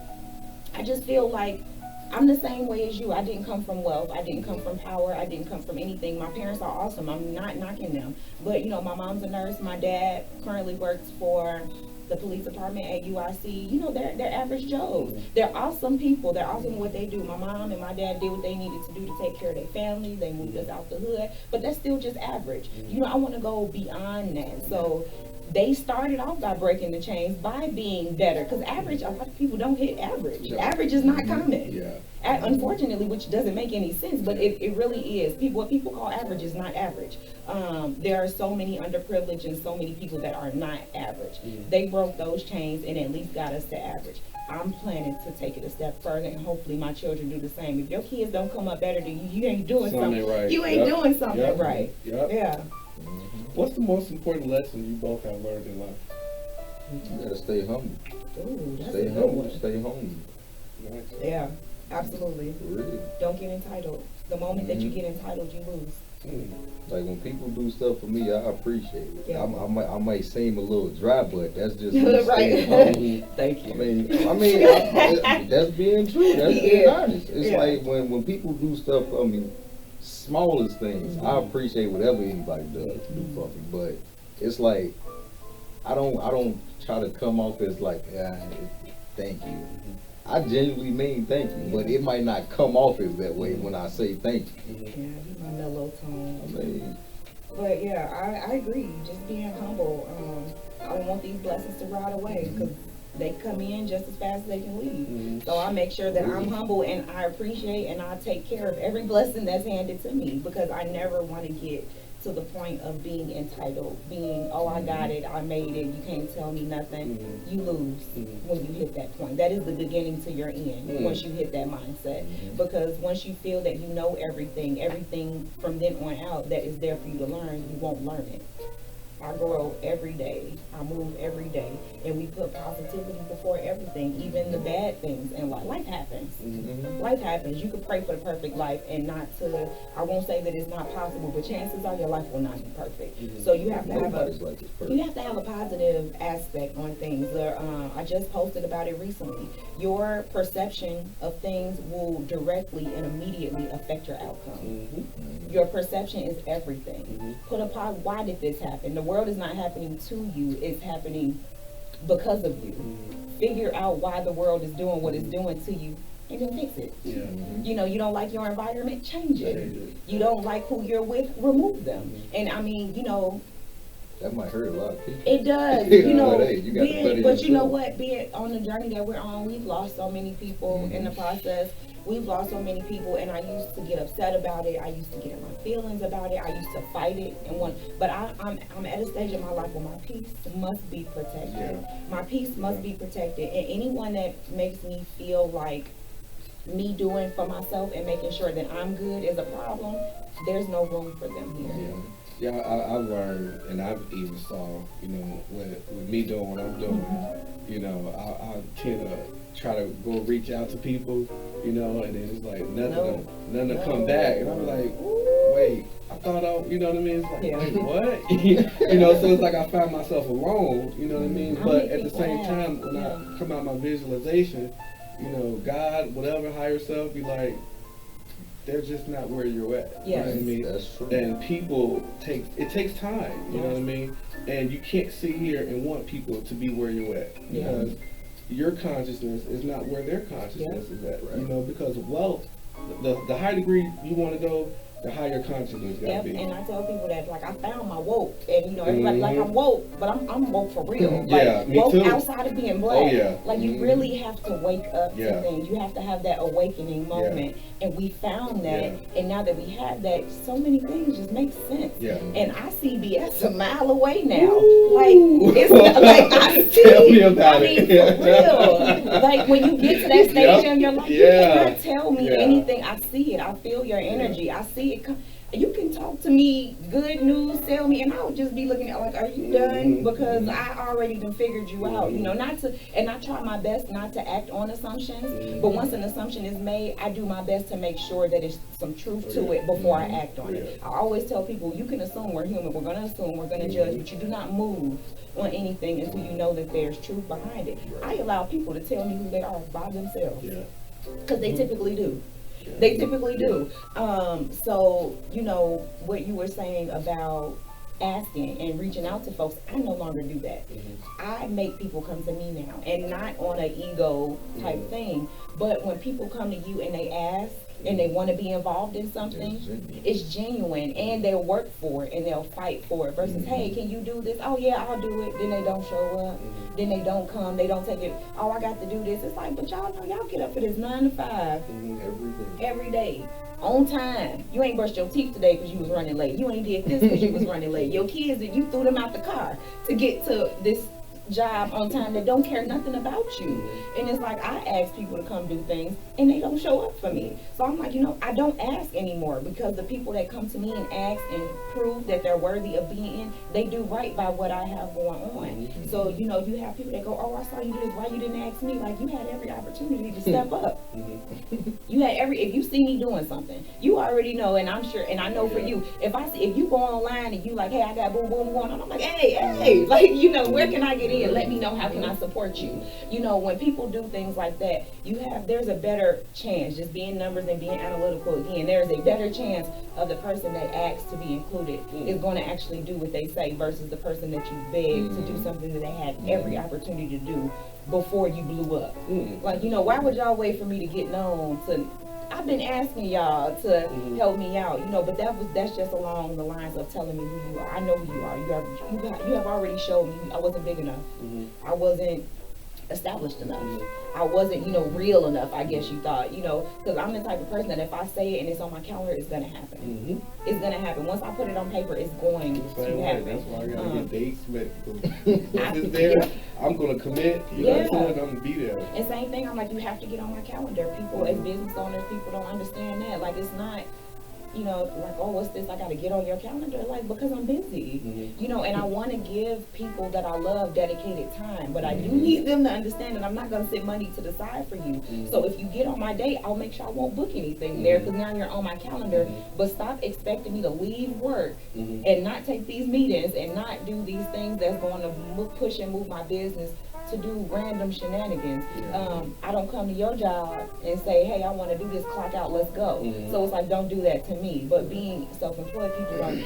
Speaker 2: I just feel like I'm the same way as you. I didn't come from wealth. I didn't come from power. I didn't come from anything. My parents are awesome. I'm not knocking them. But, my mom's a nurse. My dad currently works for the police department at UIC. They're average Joes. They're awesome people. They're awesome at what they do. My mom and my dad did what they needed to do to take care of their family. They moved us out the hood. But that's still just average. I want to go beyond that. So they started off by breaking the chains, by being better. Because average, a lot of people don't hit average. Average is not common. Unfortunately, which doesn't make any sense, but it really is. What people call average is not average. There are so many underprivileged and so many people that are not average. They broke those chains and at least got us to average. I'm planning to take it a step further, and hopefully my children do the same. If your kids don't come up better than you, you ain't doing something right. You ain't doing something right. Yeah.
Speaker 1: What's the most important lesson you both have learned in life?
Speaker 3: You gotta stay humble.
Speaker 2: Ooh, that's
Speaker 3: stay
Speaker 2: a good
Speaker 3: humble.
Speaker 2: one.
Speaker 3: Stay humble.
Speaker 2: Yeah, absolutely.
Speaker 3: Really?
Speaker 2: Don't get entitled. The moment that you get entitled, you lose.
Speaker 3: Like when people do stuff for me, I appreciate it.
Speaker 2: Yeah.
Speaker 3: I might seem a little dry, but that's just
Speaker 2: right. Thank you.
Speaker 3: I mean, that's being true. That's being honest. It's like when people do stuff for me, smallest things, I appreciate whatever anybody does to do for me. But it's like I don't try to come off as like, thank you. I genuinely mean thank you, but it might not come off as that way when I say thank you.
Speaker 2: Yeah, my mellow tone.
Speaker 3: I mean,
Speaker 2: but yeah, I agree. Just being humble. I don't want these blessings to ride away because they come in just as fast as they can leave. So I make sure that I'm humble and I appreciate and I take care of every blessing that's handed to me because I never want to get to the point of being entitled, being, oh, I got it, I made it, you can't tell me nothing. You lose when you hit that point. That is the beginning to your end once you hit that mindset. Because once you feel that you know everything from then on out that is there for you to learn, you won't learn it. I grow every day. I move every day. And we put positivity before everything, even the bad things. And life happens. Life happens. You could pray for the perfect life and not to, I won't say that it's not possible, but chances are your life will not be perfect. So you have to have a positive aspect on things. I just posted about it recently. Your perception of things will directly and immediately affect your outcome. Your perception is everything. Put a pause. Why did this happen? The world is not happening to you. It's happening because of you. Figure out why the world is doing what it's doing to you and then fix it. You know, you don't like your environment, change it. You don't like who you're with, remove them. And I mean, you know,
Speaker 3: that might hurt a lot of people.
Speaker 2: It does, you know. But you know what? Being on the journey that we're on, we've lost so many people in the process. We've lost so many people, and I used to get upset about it. I used to get in my feelings about it. I used to fight it but I'm at a stage in my life where my peace must be protected. My peace must be protected, and anyone that makes me feel like me doing for myself and making sure that I'm good is a problem, there's no room for them here.
Speaker 1: Yeah, I learned, and I've even saw, you know, with me doing what I'm doing, you know, I tend to try to go reach out to people, you know, and then it's like nothing to come back, and I'm like, wait, I thought you know what I mean? It's like, wait, what? You know, so it's like I found myself alone, you know what I mean? But at the same time, when I come out my visualization, you know, God, whatever, higher self, be like, they're just not where you're at. You know what I mean?
Speaker 3: That's true.
Speaker 1: And people it takes time, you know what I mean? And you can't sit here and want people to be where you're at. Because your consciousness is not where their consciousness is at. Right. You know, because wealth, the higher degree you want to go, the higher consciousness got to be.
Speaker 2: And I tell people that, like, I found my woke, and you know, everybody like I'm woke, but I'm woke for real. Like,
Speaker 1: me
Speaker 2: woke
Speaker 1: too.
Speaker 2: Outside of being black. Like, you really have to wake up to things. You have to have that awakening moment, and we found that. And now that we have that, so many things just make sense. And I see BS a mile away now. Like, it's not, like, I see.
Speaker 1: Tell me about
Speaker 2: it. For real. Like, when you get to that stage in your life, you cannot tell me anything. I see it. I feel your energy. I see it. You can talk to me, good news, tell me, and I would just be looking at like, are you done? Because I already done figured you out, you know, and I try my best not to act on assumptions, but once an assumption is made, I do my best to make sure that there's some truth to it before I act on it. I always tell people, you can assume we're human, we're going to assume, we're going to judge, but you do not move on anything until you know that there's truth behind it. I allow people to tell me who they are by themselves, because they typically do. They typically do. So, you know, what you were saying about asking and reaching out to folks, I no longer do that. I make people come to me now, and not on an ego type thing, but when people come to you and they ask and they want to be involved in something, it's genuine, and they'll work for it and they'll fight for it versus, hey, can you do this? Oh yeah, I'll do it. Then they don't show up. Then they don't come. They don't take it. Oh, I got to do this. It's like, but y'all know y'all get up for this 9 to 5 every day. On time. You ain't brushed your teeth today because you was running late. You ain't did this because you was running late. Your kids, you threw them out the car to get to this job on time that don't care nothing about you. And it's like, I ask people to come do things and they don't show up for me. So I'm like, you know, I don't ask anymore, because the people that come to me and ask and prove that they're worthy of being in, they do right by what I have going on. So, you know, you have people that go, oh, I saw you do this, why you didn't ask me? Like, you had every opportunity to step up. You if you see me doing something, you already know, and I'm sure, and I know for you, if you go online and you like, hey, I got boom boom going on, I'm like, hey, like, you know, where can I get in? Let me know, how can I support you? You know, when people do things like that, there's a better chance, just being numbers and being analytical again, there's a better chance of the person that asks to be included is going to actually do what they say versus the person that you begged to do something that they had every opportunity to do before you blew up. Like, you know, why would y'all wait for me to get known to? I've been asking y'all to help me out, you know, but that's just along the lines of telling me who you are. I know who you are. You have already showed me I wasn't big enough. I wasn't established enough. I wasn't, you know, real enough, I guess you thought, you know, because I'm the type of person that if I say it and it's on my calendar, it's going to happen. It's going to happen. Once I put it on paper, it's going to happen.
Speaker 1: That's why I got to get dates, but if it's there, I'm going to commit, you know, I'm going to be there.
Speaker 2: And same thing, I'm like, you have to get on my calendar. People, as business owners, people don't understand that. Like, it's not, you know, like, oh, what's this? I got to get on your calendar. Like, because I'm busy, you know, and I want to give people that I love dedicated time, but I do need them to understand that I'm not going to sit money to the side for you. So if you get on my date, I'll make sure I won't book anything there because now you're on my calendar. But stop expecting me to leave work and not take these meetings and not do these things that's going to push and move my business to do random shenanigans. I don't come to your job and say, hey, I want to do this, clock out, let's go. So it's like, don't do that to me. But being self-employed, people don't,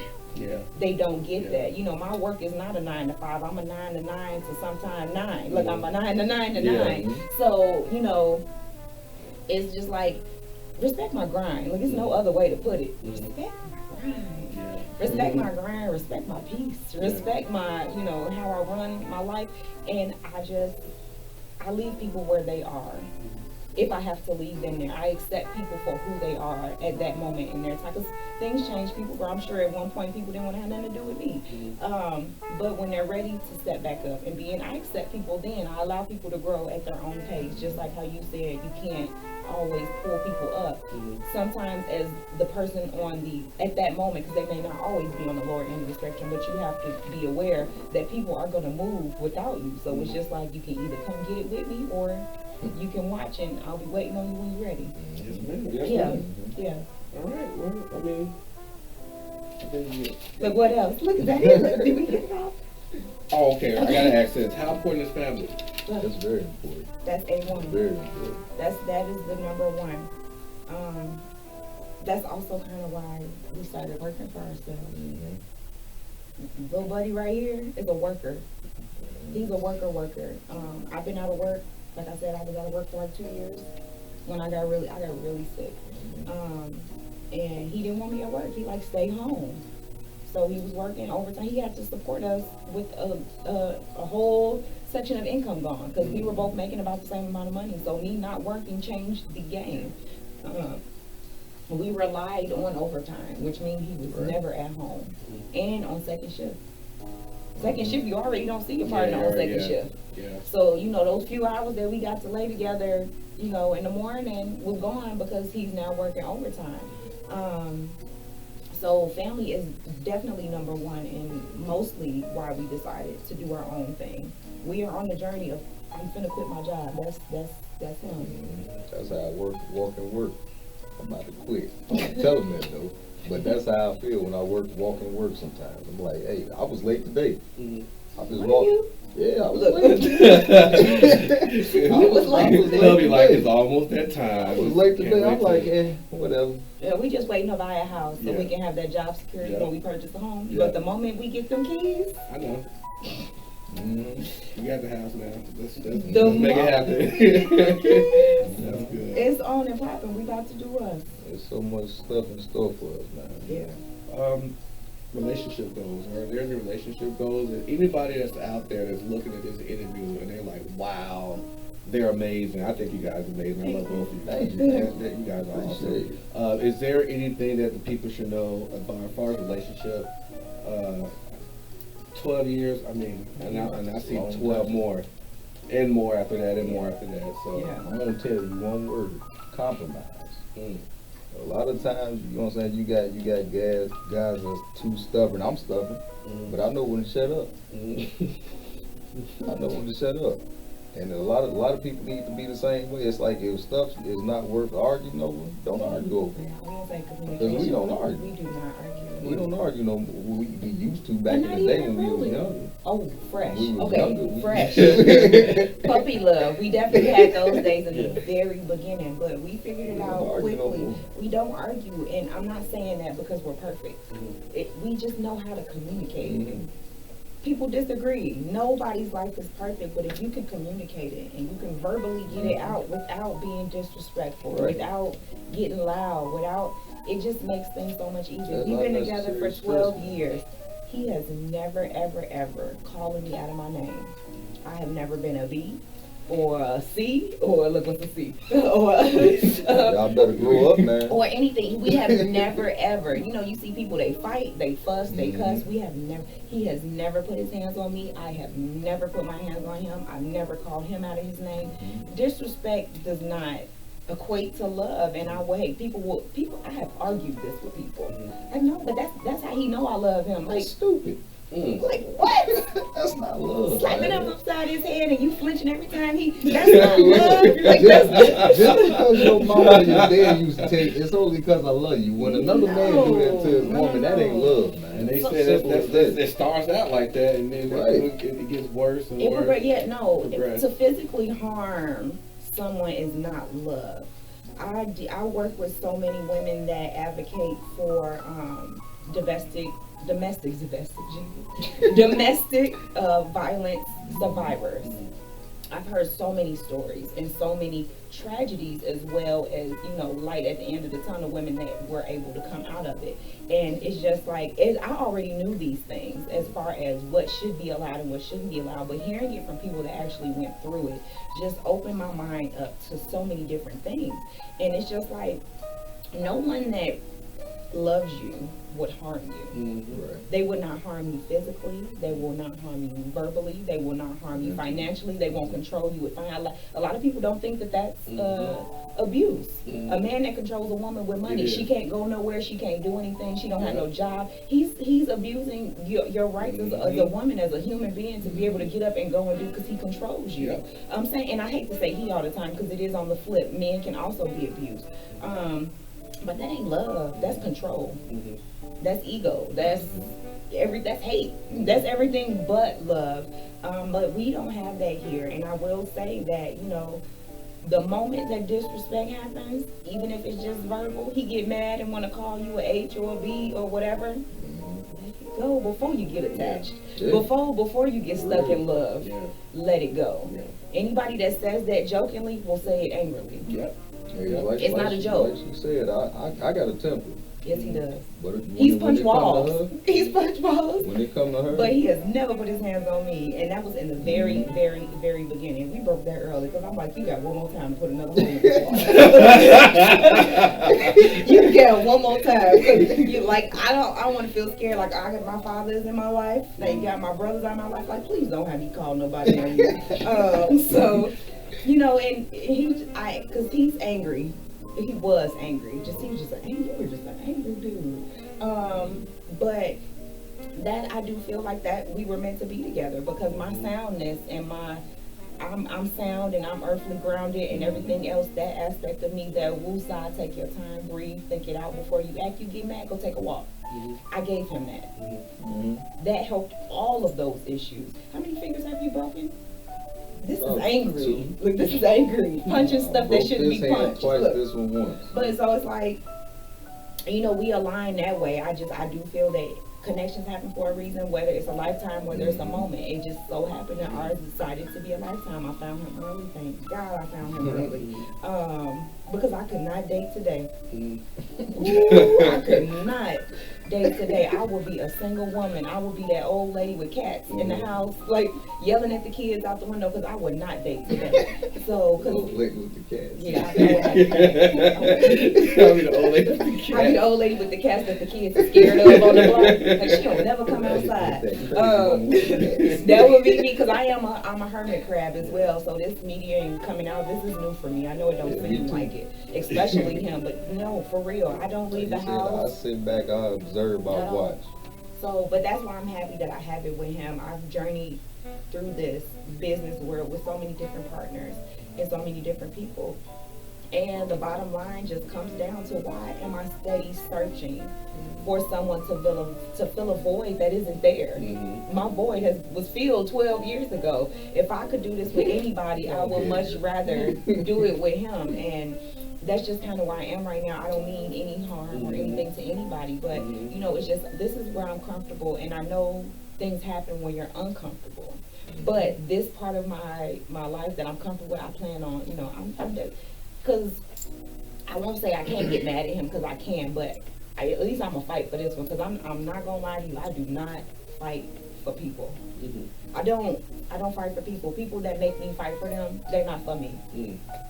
Speaker 2: they don't get that. You know, my work is not a 9 to 5. I'm a 9 to 9 to sometime 9. Look, I'm a 9 to 9 to 9. So, you know, it's just like, respect my grind. Like, there's no other way to put it. Respect my grind. Respect my grind, respect my peace, respect my, you know, how I run my life. And I leave people where they are. If I have to leave them there, I accept people for who they are at that moment in their time. Because things change, people grow. I'm sure at one point people didn't want to have nothing to do with me. But when they're ready to step back up and I accept people then. I allow people to grow at their own pace. Just like how you said, you can't always pull people up. Sometimes as the person at that moment, because they may not always be on the lower end of the spectrum, but you have to be aware that people are going to move without you. So it's just like, you can either come get it with me or you can watch and I'll be waiting on you when you're ready. Yeah.
Speaker 1: All right, well, I mean,
Speaker 2: but what else? Look at that. Did we get it off?
Speaker 1: Oh, okay. I gotta ask this. How important is family?
Speaker 3: That's very important.
Speaker 2: That's A1.
Speaker 3: Very important.
Speaker 2: That is the number one. That's also kind of why we started working for ourselves. Little buddy right here is a worker. He's a worker. I've been out of work. Like I said, I was out of work for like 2 years when I got really sick. And he didn't want me at work. He like stay home. So he was working overtime. He had to support us with a whole section of income gone because we were both making about the same amount of money. So me not working changed the game. We relied on overtime, which means he was never at home and on second shift. Second shift, you already don't see your partner on second shift. So, you know, those few hours that we got to lay together, you know, in the morning was gone because he's now working overtime. So family is definitely number one and mostly why we decided to do our own thing. We are on the journey of, I'm finna quit my job. That's him.
Speaker 3: That's how I walk and work. I'm about to quit. I don't tell him that though. But that's how I feel when I walk and work sometimes. I'm like, hey, I was late today. I just walked. Yeah, I was late.
Speaker 2: You was late.
Speaker 1: They'll be like, it's almost that time.
Speaker 3: I was late today. I'm like, whatever.
Speaker 2: Yeah, we just waiting to buy a house so we can have that job security when we purchase a home. But the moment we get them keys,
Speaker 1: I know. We got the house now. Let's make it happen. That's good.
Speaker 2: It's on and popping. We about to do us.
Speaker 3: There's so much stuff in store for us now.
Speaker 2: Yeah.
Speaker 1: Relationship goals. Are there any relationship goals? And anybody that's out there that's looking at this interview and they're like, wow, they're amazing. I think you guys are amazing. I love both of you.
Speaker 3: Thank you.
Speaker 1: You guys are awesome. Is there anything that the people should know about as far as relationship? 12 years, I mean, and I see 12 more, and more after that, and more after that. So
Speaker 3: I'm gonna tell you one word: compromise. A lot of times, you know what I'm saying, you got guys that's too stubborn. I'm stubborn, but I know when to shut up. I know when to shut up. And a lot of people need to be the same way. It's like if stuff is not worth arguing over, don't argue over it.
Speaker 2: Yeah, we don't say
Speaker 3: Because we don't argue.
Speaker 2: We do not argue.
Speaker 3: We don't argue no more. We used to back in the day when we was younger.
Speaker 2: Oh, fresh.
Speaker 3: When we was
Speaker 2: Okay,
Speaker 3: younger,
Speaker 2: fresh. Puppy love. We definitely had those days in the very beginning, but we figured it out quickly. We don't argue, and I'm not saying that because we're perfect. We just know how to communicate. People disagree. Nobody's life is perfect, but if you can communicate it and you can verbally get it out without being disrespectful, without getting loud, it just makes things so much easier. We've been together for 12 years. He has never, ever, ever called me out of my name. I have never been a B or a C or look what's a C or
Speaker 3: y'all better grow up, man.
Speaker 2: Or anything. We have never ever. You see people, they fight, they fuss, they cuss. He has never put his hands on me. I have never put my hands on him. I've never called him out of his name. Disrespect does not equate to love, and I wait. I have argued this with people. I know, but that's how he know I love him.
Speaker 3: That's stupid.
Speaker 2: Like what?
Speaker 3: That's not love.
Speaker 2: Slapping him upside his head and you flinching every time that's not love. Like,
Speaker 3: just because your mama and your dad used to tell you, it's only because I love you. When another man do that to his woman, that ain't love, man.
Speaker 1: And they
Speaker 3: So
Speaker 1: say it starts out like that, and then it gets worse and worse.
Speaker 2: To physically harm someone is not love. I work with so many women that advocate for domestic violence survivors. I've heard so many stories and so many tragedies, as well as light at the end of the tunnel, women that were able to come out of it. And it's just like I already knew these things as far as what should be allowed and what shouldn't be allowed, but hearing it from people that actually went through it just opened my mind up to so many different things. And it's just like no one that loves you would harm you. They would not harm you physically. They will not harm you verbally. They will not harm you financially. They won't control you with finance. A lot of people don't think that that's abuse. A man that controls a woman with money, she can't go nowhere. She can't do anything. She don't have no job. He's abusing your rights as a woman, as a human being, to be able to get up and go and do, because he controls you. I'm saying, and I hate to say he all the time, because it is on the flip. Men can also be abused. But that ain't love. That's control. That's ego. That's hate. That's everything but love. But we don't have that here. And I will say that, the moment that disrespect happens, even if it's just verbal, he get mad and want to call you a H or a B or whatever. Let it go before you get attached. Before you get stuck in love. Let it go. Anybody that says that jokingly will say it angrily. It's not a joke.
Speaker 3: Like she said, I got a temper.
Speaker 2: Yes, he does.
Speaker 3: But
Speaker 2: He's punch walls. He's punch walls.
Speaker 3: When it come to her.
Speaker 2: But he has never put his hands on me. And that was in the very, very, very beginning. We broke that early because I'm like, you got one more time to put another hole in this wall. You got one more time. You like, I want to feel scared. Like, I got my fathers in my life. They got my brothers in my life. Like, please don't have me call nobody on you. So, and because he's angry. He was angry. He was just an angry dude. But that I do feel like that we were meant to be together, because my soundness and I'm sound and I'm earthly grounded and everything else, that aspect of me, that woosah, take your time, breathe, think it out before you act. You get mad, go take a walk. I gave him that. That helped all of those issues. How many fingers have you broken? This is angry. Look, this is angry. Punching stuff that shouldn't be punched.
Speaker 3: Twice, this one once.
Speaker 2: But so it's like, we align that way. I do feel that connections happen for a reason, whether it's a lifetime, whether it's a moment. It just so happened that ours decided to be a lifetime. I found him early. Thank God I found him early. Because I could not date today. I could not date today. I would be a single woman. I would be that old lady with cats in the house, like yelling at the kids out the window, because I would not date today. So,
Speaker 3: old lady with the cats.
Speaker 2: Yeah, I would be the old lady with the cats. I'd be the old lady with the cats that the kids are scared of on the block. Like, she'll never come outside. That would be me, because I'm a hermit crab as well. So this media and coming out, this is new for me. I know it don't seem like it, especially him, but no, for real, I don't leave the house.
Speaker 3: I sit back, I observe, I watch.
Speaker 2: So, but that's why I'm happy that I have it with him. I've journeyed through this business world with so many different partners and so many different people. And the bottom line just comes down to, why am I steady searching for someone to fill a void that isn't there? My void was filled 12 years ago. If I could do this with anybody, I would much rather do it with him. And that's just kind of where I am right now. I don't mean any harm or anything to anybody, but you know, it's just, this is where I'm comfortable, and I know things happen when you're uncomfortable. But this part of my life that I'm comfortable with, I plan on, you know, I'm because I won't say I can't get mad at him, because I can, but at least I'm gonna fight for this one, because I'm not gonna lie to you, I do not fight for people. I don't fight for people. People that make me fight for them, they're not for me.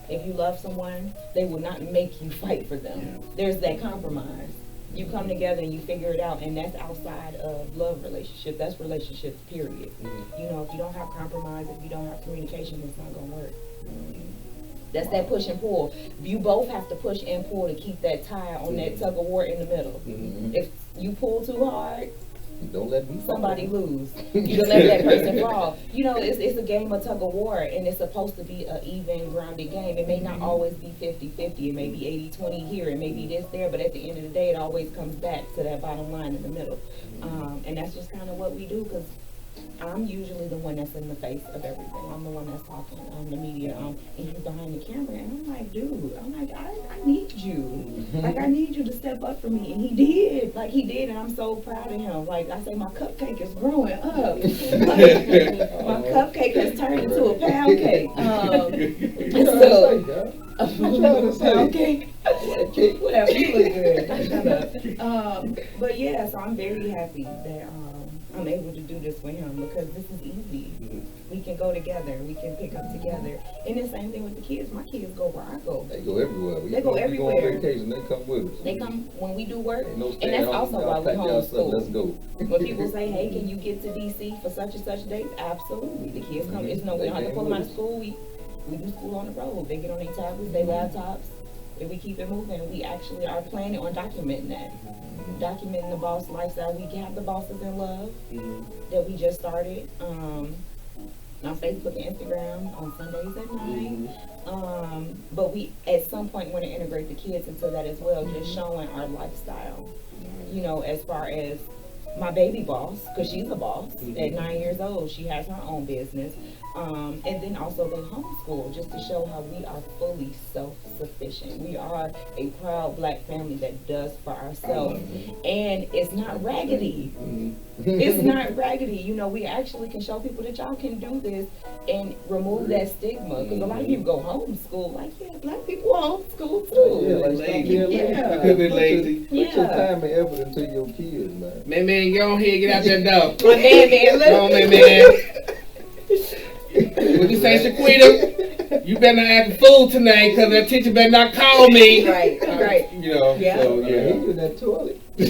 Speaker 2: If you love someone, they will not make you fight for them. There's that compromise. You come together and you figure it out, and that's outside of love relationship. That's relationships, period. You know, if you don't have compromise, if you don't have communication, it's not gonna work. That's that push and pull. You both have to push and pull to keep that tie on that tug of war in the middle. If you pull too hard,
Speaker 3: don't let me
Speaker 2: somebody lose. You don't let that person fall. You know, it's a game of tug of war, and it's supposed to be an even, grounded game. It may not always be 50-50. It may be 80-20 here. It may be this there. But at the end of the day, it always comes back to that bottom line in the middle. And that's just kind of what we do, because I'm usually the one that's in the face of everything. I'm the one that's talking on the media, and he's behind the camera, and I'm like, dude, I need you. Like, I need you to step up for me, and he did. Like, he did, and I'm so proud of him. Like, I say, my cupcake is growing up. Like, my cupcake has turned into a pound cake. Pound cake. Whatever, you look good. Shut up. But yeah, so I'm very happy that I'm able to do this with him, because this is easy. We can go together. We can pick up together. And the same thing with the kids. My kids go where I go.
Speaker 3: They go everywhere.
Speaker 2: They go everywhere.
Speaker 3: We go on vacation. They come with us.
Speaker 2: They come when we do work.
Speaker 3: No,
Speaker 2: and that's also why we homeschool.
Speaker 3: Let's go.
Speaker 2: When people say, hey, can you get to DC for such and such dates? Absolutely. The kids come. It's no, we don't have to pull them out of school. We do school on the road. They get on their tablets, their laptops. If we keep it moving, we actually are planning on documenting that. Documenting the boss lifestyle. We have the Bosses in Love that we just started on Facebook and Instagram on Sundays at 9. But we at some point want to integrate the kids into that as well, just showing our lifestyle. You know, as far as my baby boss, because she's a boss at 9 years old, she has her own business. And then also they homeschool, just to show how we are fully self-sufficient. We are a proud Black family that does for ourselves. And it's not raggedy. It's not raggedy. You know, we actually can show people that y'all can do this and remove that stigma. Because a lot of people go homeschool, like, yeah, Black people homeschool too.
Speaker 3: Yeah, like
Speaker 1: lazy.
Speaker 3: Put your time and effort into your kids, man.
Speaker 1: Man, go on here, get out that door.
Speaker 2: My man,
Speaker 1: Go on, man. What you say, Shaquita? You better not act a fool tonight, because that teacher better not call me.
Speaker 2: Right.
Speaker 1: You know, so,
Speaker 3: Yeah, he in that toilet.
Speaker 1: So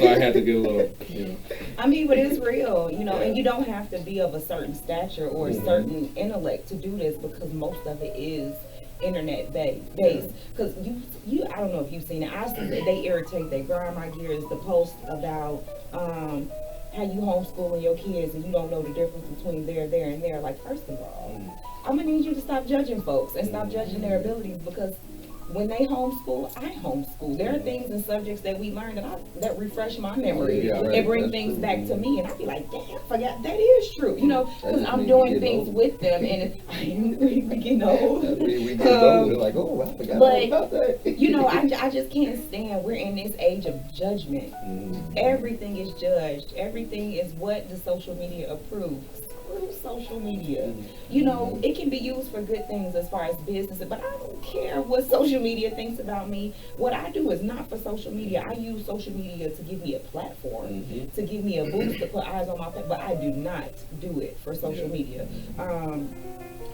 Speaker 1: I had to get a little, you know.
Speaker 2: I mean, but it's real, you know, and you don't have to be of a certain stature or a certain intellect to do this, because most of it is internet based. Because you I don't know if you've seen it. I see that they irritate, they grind my gears, the post about how you homeschooling your kids and you don't know the difference between there, and there. Like, first of all, I'm gonna need you to stop judging folks and stop judging their abilities, because when they homeschool, I homeschool. There are things and subjects that we learn that refresh my memory and bring things back to me, and I'd be like, damn, I forgot that is true, you know, because I'm doing things with them, and we getting old.
Speaker 3: We get old, like, oh, I forgot all about that.
Speaker 2: You know, I just can't stand. We're in this age of judgment. Everything is judged. Everything is what the social media approves. Social media, you know, it can be used for good things as far as business, but I don't care what social media thinks about me. What I do is not for social media. I use social media to give me a platform, to give me a boost, to put eyes on my face, but I do not do it for social media.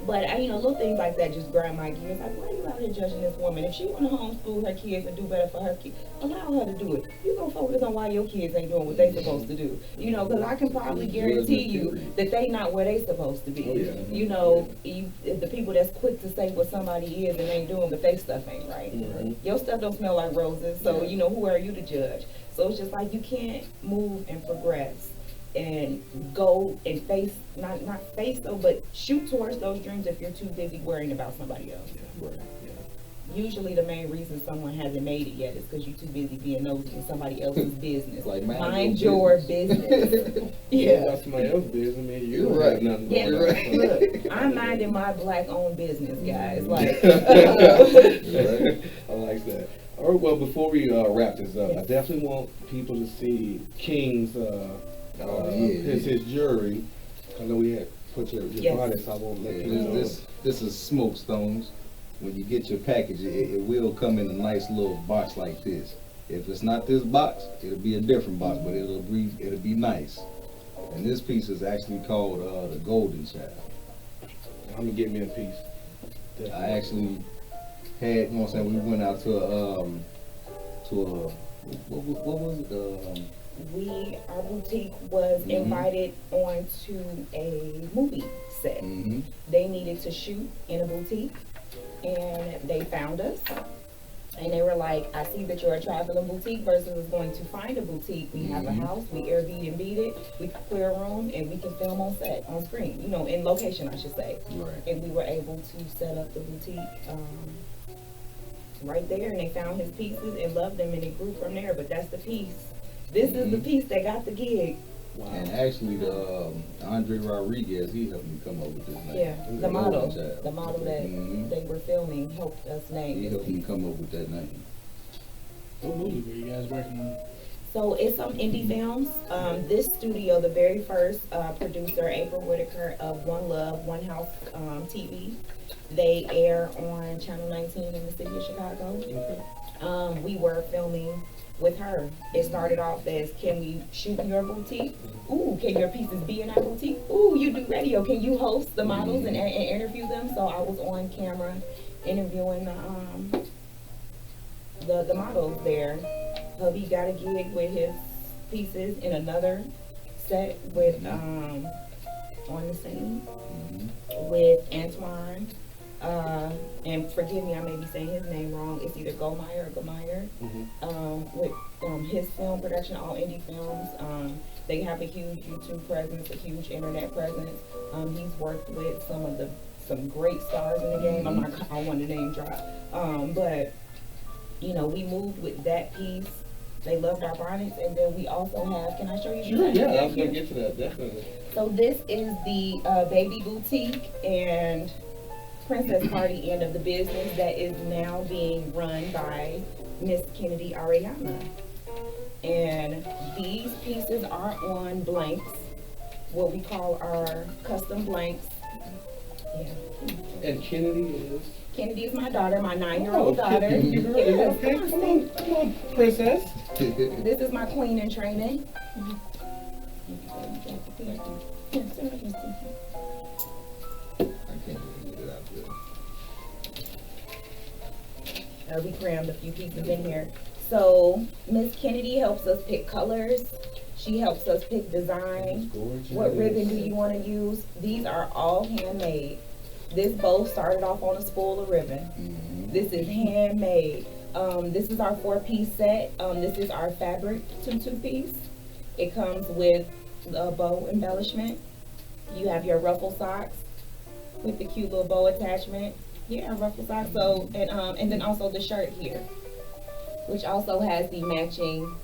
Speaker 2: But you know, little things like that just grind my gears. Like, why are you out here judging this woman? If she want to homeschool her kids and do better for her kids, allow her to do it. You gonna focus on why your kids ain't doing what they supposed to do. You know, because I can probably guarantee you that they not where they supposed to be. You know, the people that's quick to say what somebody is and ain't doing, but they stuff ain't right. Your stuff don't smell like roses, so you know, who are you to judge? So it's just like, you can't move and progress and go and not face though, but shoot towards those dreams if you're too busy worrying about somebody else.
Speaker 1: Yeah, right.
Speaker 2: Usually the main reason someone hasn't made it yet is because you're too busy being nosy in somebody else's business.
Speaker 3: Like
Speaker 2: mind your business.
Speaker 1: Yeah.
Speaker 2: Yeah.
Speaker 1: About somebody else's business, man. You
Speaker 3: You're
Speaker 1: don't
Speaker 3: right.
Speaker 1: have nothing
Speaker 2: Yeah,
Speaker 1: going on.
Speaker 2: look, I'm minding my black-owned business, guys. Like,
Speaker 1: I like that. All right, well, before we wrap this up, I definitely want people to see King's his jury. I know we had put your Bonnets. I won't let people know.
Speaker 3: This is Smoke Stones. When you get your package, it will come in a nice little box like this. If it's not this box, it'll be a different box, but it'll be nice. And this piece is actually called the Golden Child.
Speaker 1: I'm gonna get me a piece.
Speaker 3: I actually had, you know what I'm saying, we went out to a what was it?
Speaker 2: our boutique was invited onto a movie set. They needed to shoot in a boutique, and they found us. And they were like, I see that you're a traveling boutique person who's going to find a boutique. We have a house, we Airbnb'd it, we can clear a room, and we can film on set, on screen, you know, in location, I should say.
Speaker 3: Right.
Speaker 2: And we were able to set up the boutique right there, and they found his pieces and loved them, and it grew from there. But that's the piece. This is the piece that got the gig.
Speaker 1: Wow.
Speaker 3: And actually, the Andre Rodriguez, he helped me come up with this name.
Speaker 2: Yeah, the model that
Speaker 3: Mhm.
Speaker 2: they were filming helped us name
Speaker 3: He
Speaker 2: this
Speaker 3: helped me
Speaker 2: piece.
Speaker 3: come up with that name.
Speaker 4: What movie were you guys working on?
Speaker 2: So it's some indie films. This studio, the very first producer, April Whitaker of One Love, One House TV, they air on Channel 19 in the city of Chicago.
Speaker 1: Okay.
Speaker 2: We were filming with her. It started off as, can we shoot in your boutique? Ooh, can your pieces be in our boutique? Ooh, you do radio. Can you host the models and interview them? So I was on camera interviewing the models there. Hubby got a gig with his pieces in another set with on the scene with Antoine. And forgive me, I may be saying his name wrong. It's either Gomeyer or Gomeyer. With his film production, all indie films. They have a huge YouTube presence, a huge internet presence. He's worked with some great stars in the game. I want to name drop. But you know, we moved with that piece. They loved our bonnets, and then we also have. Can I show you?
Speaker 1: Sure. Yeah, I was gonna get to that. Definitely.
Speaker 2: So this is the baby boutique and princess party end of the business that is now being run by Miss Kennedy Areyana. And these pieces are on blanks, what we call our custom blanks. Yeah.
Speaker 1: And Kennedy is.
Speaker 2: Kennedy is my daughter, my 9-year-old daughter.
Speaker 1: Yes, okay, come on, princess.
Speaker 2: This is my queen in training.
Speaker 3: I can't even get it out there.
Speaker 2: We crammed a few pieces in here. So Miss Kennedy helps us pick colors. She helps us pick design. What ribbon do you want to use? These are all handmade. This bow started off on a spool of ribbon. This is handmade. This is our 4-piece set. This is our fabric tutu piece. It comes with a bow embellishment. You have your ruffle socks with the cute little bow attachment. Yeah, ruffle socks. So and then also the shirt here, which also has the matching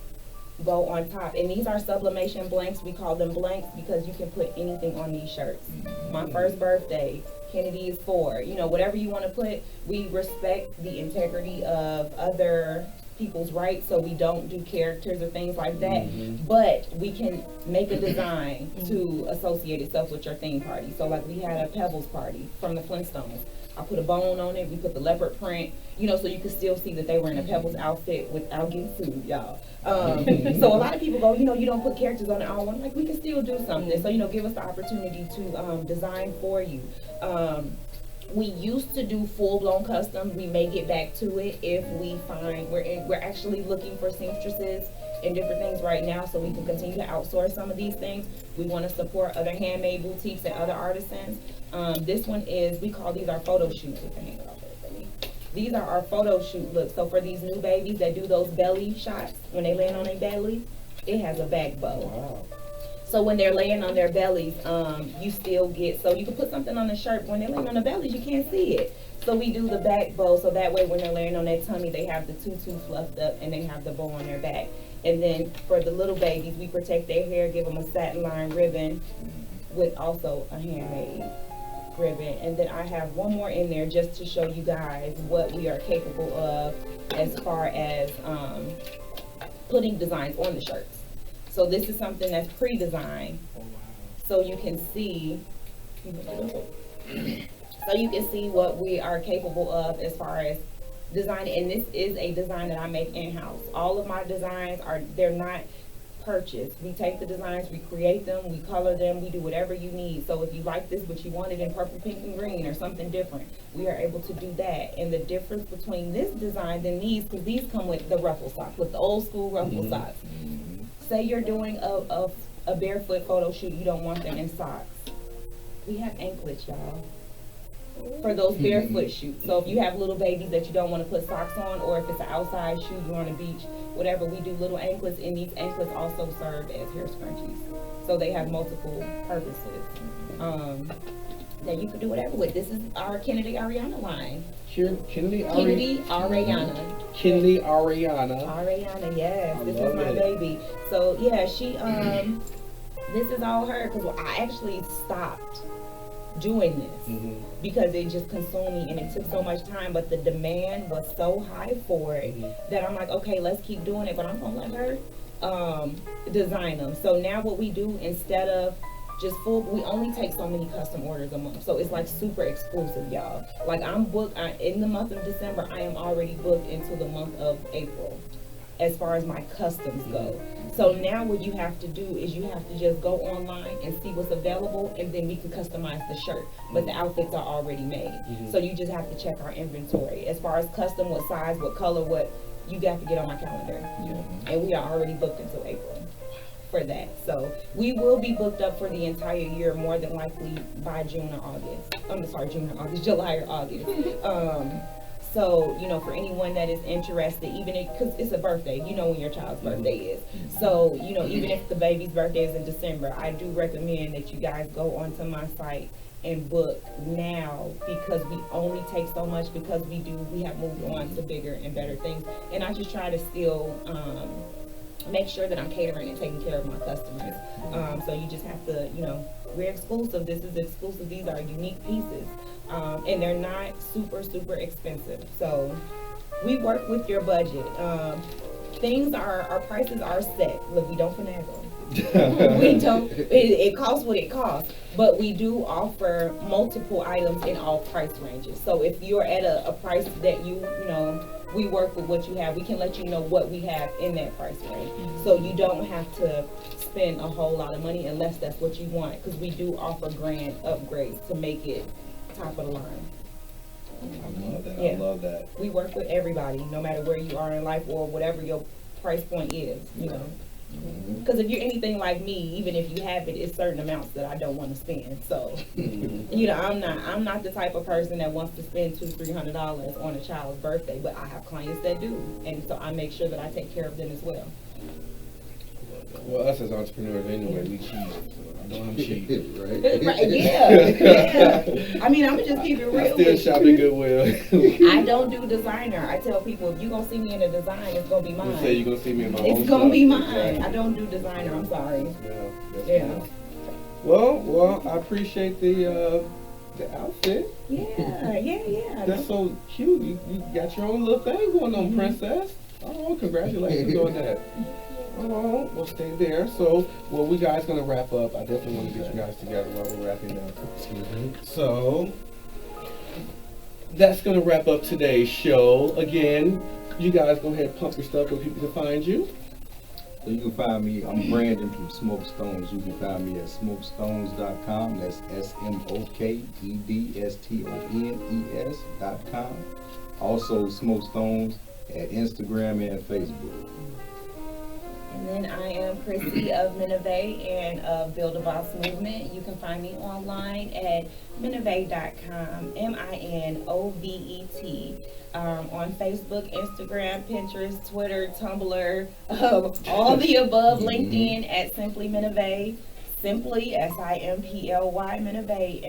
Speaker 2: bow on top. And these are sublimation blanks. We call them blanks because you can put anything on these shirts. My first birthday, Kennedy is 4. You know, whatever you want to put. We respect the integrity of other people's rights, so we don't do characters or things like that. But we can make a design to associate itself with your theme party. So like we had a Pebbles party from the Flintstones. I put a bone on it. We put the leopard print, you know, so you could still see that they were in a Pebbles outfit without getting sued, y'all. So a lot of people go, you know, you don't put characters on it. I'm like, we can still do something. So, you know, give us the opportunity to design for you. We used to do full-blown custom. We may get back to it if we find we're actually looking for seamstresses and different things right now, so we can continue to outsource some of these things. We want to support other handmade boutiques and other artisans. This one is, we call these our photo shoots. With the hand off there for me. These are our photo shoot looks. So for these new babies that do those belly shots when they land on their belly, it has a back bow.
Speaker 1: Wow.
Speaker 2: So when they're laying on their bellies, you still get, so you can put something on the shirt, but when they're laying on the bellies, you can't see it. So we do the back bow, so that way when they're laying on their tummy, they have the tutu fluffed up and they have the bow on their back. And then for the little babies, we protect their hair, give them a satin line ribbon with also a handmade ribbon. And then I have one more in there just to show you guys what we are capable of as far as putting designs on the shirts. So this is something that's pre-designed, so you can see what we are capable of as far as design. And this is a design that I make in-house. All of my designs they're not purchased. We take the designs, we create them, we color them, we do whatever you need. So if you like this but you want it in purple, pink, and green or something different, we are able to do that. And the difference between this design than these, because these come with the ruffle socks, with the old school ruffle socks. Say you're doing a barefoot photo shoot, you don't want them in socks. We have anklets, y'all, for those barefoot shoots. So if you have little babies that you don't want to put socks on, or if it's an outside shoot, you're on a beach, whatever, we do little anklets, and these anklets also serve as hair scrunchies. So they have multiple purposes that you can do whatever with. This is our Kennedy Areyana line.
Speaker 1: Kennedy
Speaker 2: Areyana.
Speaker 1: Kennedy Areyana.
Speaker 2: Areyana, yes. This is my baby. So yeah, she this is all her, because I actually stopped doing this because it just consumed me and it took so much time, but the demand was so high for it that I'm like, okay, let's keep doing it, but I'm gonna let her design them. So now what we do, instead of just full, we only take so many custom orders a month, so it's like super exclusive, y'all. Like I'm booked in the month of December. I am already booked into the month of April as far as my customs go. So now what you have to do is you have to just go online and see what's available, and then we can customize the shirt, but the outfits are already made. So you just have to check our inventory as far as custom, what size, what color, what you got to get on my calendar. And we are already booked until April for that. So we will be booked up for the entire year, more than likely by June or August. I'm sorry, June or August, July or August. So, you know, for anyone that is interested, even because it's a birthday, you know when your child's birthday is. So, you know, even if the baby's birthday is in December, I do recommend that you guys go onto my site and book now, because we only take so much, because we have moved on to bigger and better things. And I just try to still make sure that I'm catering and taking care of my customers. So you just have to, you know, we're exclusive. This is exclusive. These are unique pieces. And they're not super expensive. So we work with your budget. Our prices are set. Look, we don't finagle. We don't, it costs what it costs, but we do offer multiple items in all price ranges. So if you're at a price that you know, we work with what you have, we can let you know what we have in that price range. So you don't have to spend a whole lot of money unless that's what you want, because we do offer grand upgrades to make it top of the line.
Speaker 1: I love that.
Speaker 2: Yeah.
Speaker 1: I love that.
Speaker 2: We work with everybody, no matter where you are in life or whatever your price point is, you know. Because if you're anything like me, even if you have it, it's certain amounts that I don't want to spend. So, you know, I'm not the type of person that wants to spend $200-300 on a child's birthday, but I have clients that do, and so I make sure that I take care of them as well.
Speaker 1: Well, us as entrepreneurs anyway, we cheat. So I know I'm cheating, right?
Speaker 2: Right, yeah. I mean, I'm gonna just keep it real.
Speaker 1: I still shop at Goodwill.
Speaker 2: I don't do designer. I tell people, if you're gonna see me in a design, it's gonna be mine.
Speaker 1: You say you're gonna see me in my own
Speaker 2: It's gonna
Speaker 1: stuff.
Speaker 2: be mine.
Speaker 1: Exactly.
Speaker 2: I don't do designer. I'm sorry.
Speaker 1: Yeah. Well, I appreciate the outfit.
Speaker 2: Yeah.
Speaker 1: That's so cute. You got your own little thing going on, princess. Oh, congratulations on that. Oh, we'll stay there. So, well, we guys gonna wrap up. I definitely want to get you guys together while we're wrapping up. So, that's gonna wrap up today's show. Again, you guys go ahead and pump your stuff where people can find you.
Speaker 3: So you can find me, I'm Brandon from Smoke Stones. You can find me at smokestones.com. That's SMOKEDSTONES.com. Also Smoke Stones at Instagram and Facebook.
Speaker 2: And then I am Chrissy of Minovet and of Build a Boss Movement. You can find me online at minovet.com, MINOVET. On Facebook, Instagram, Pinterest, Twitter, Tumblr, all the above, LinkedIn at Simplyminovet. Simply, Simply, Minovet, Minovet.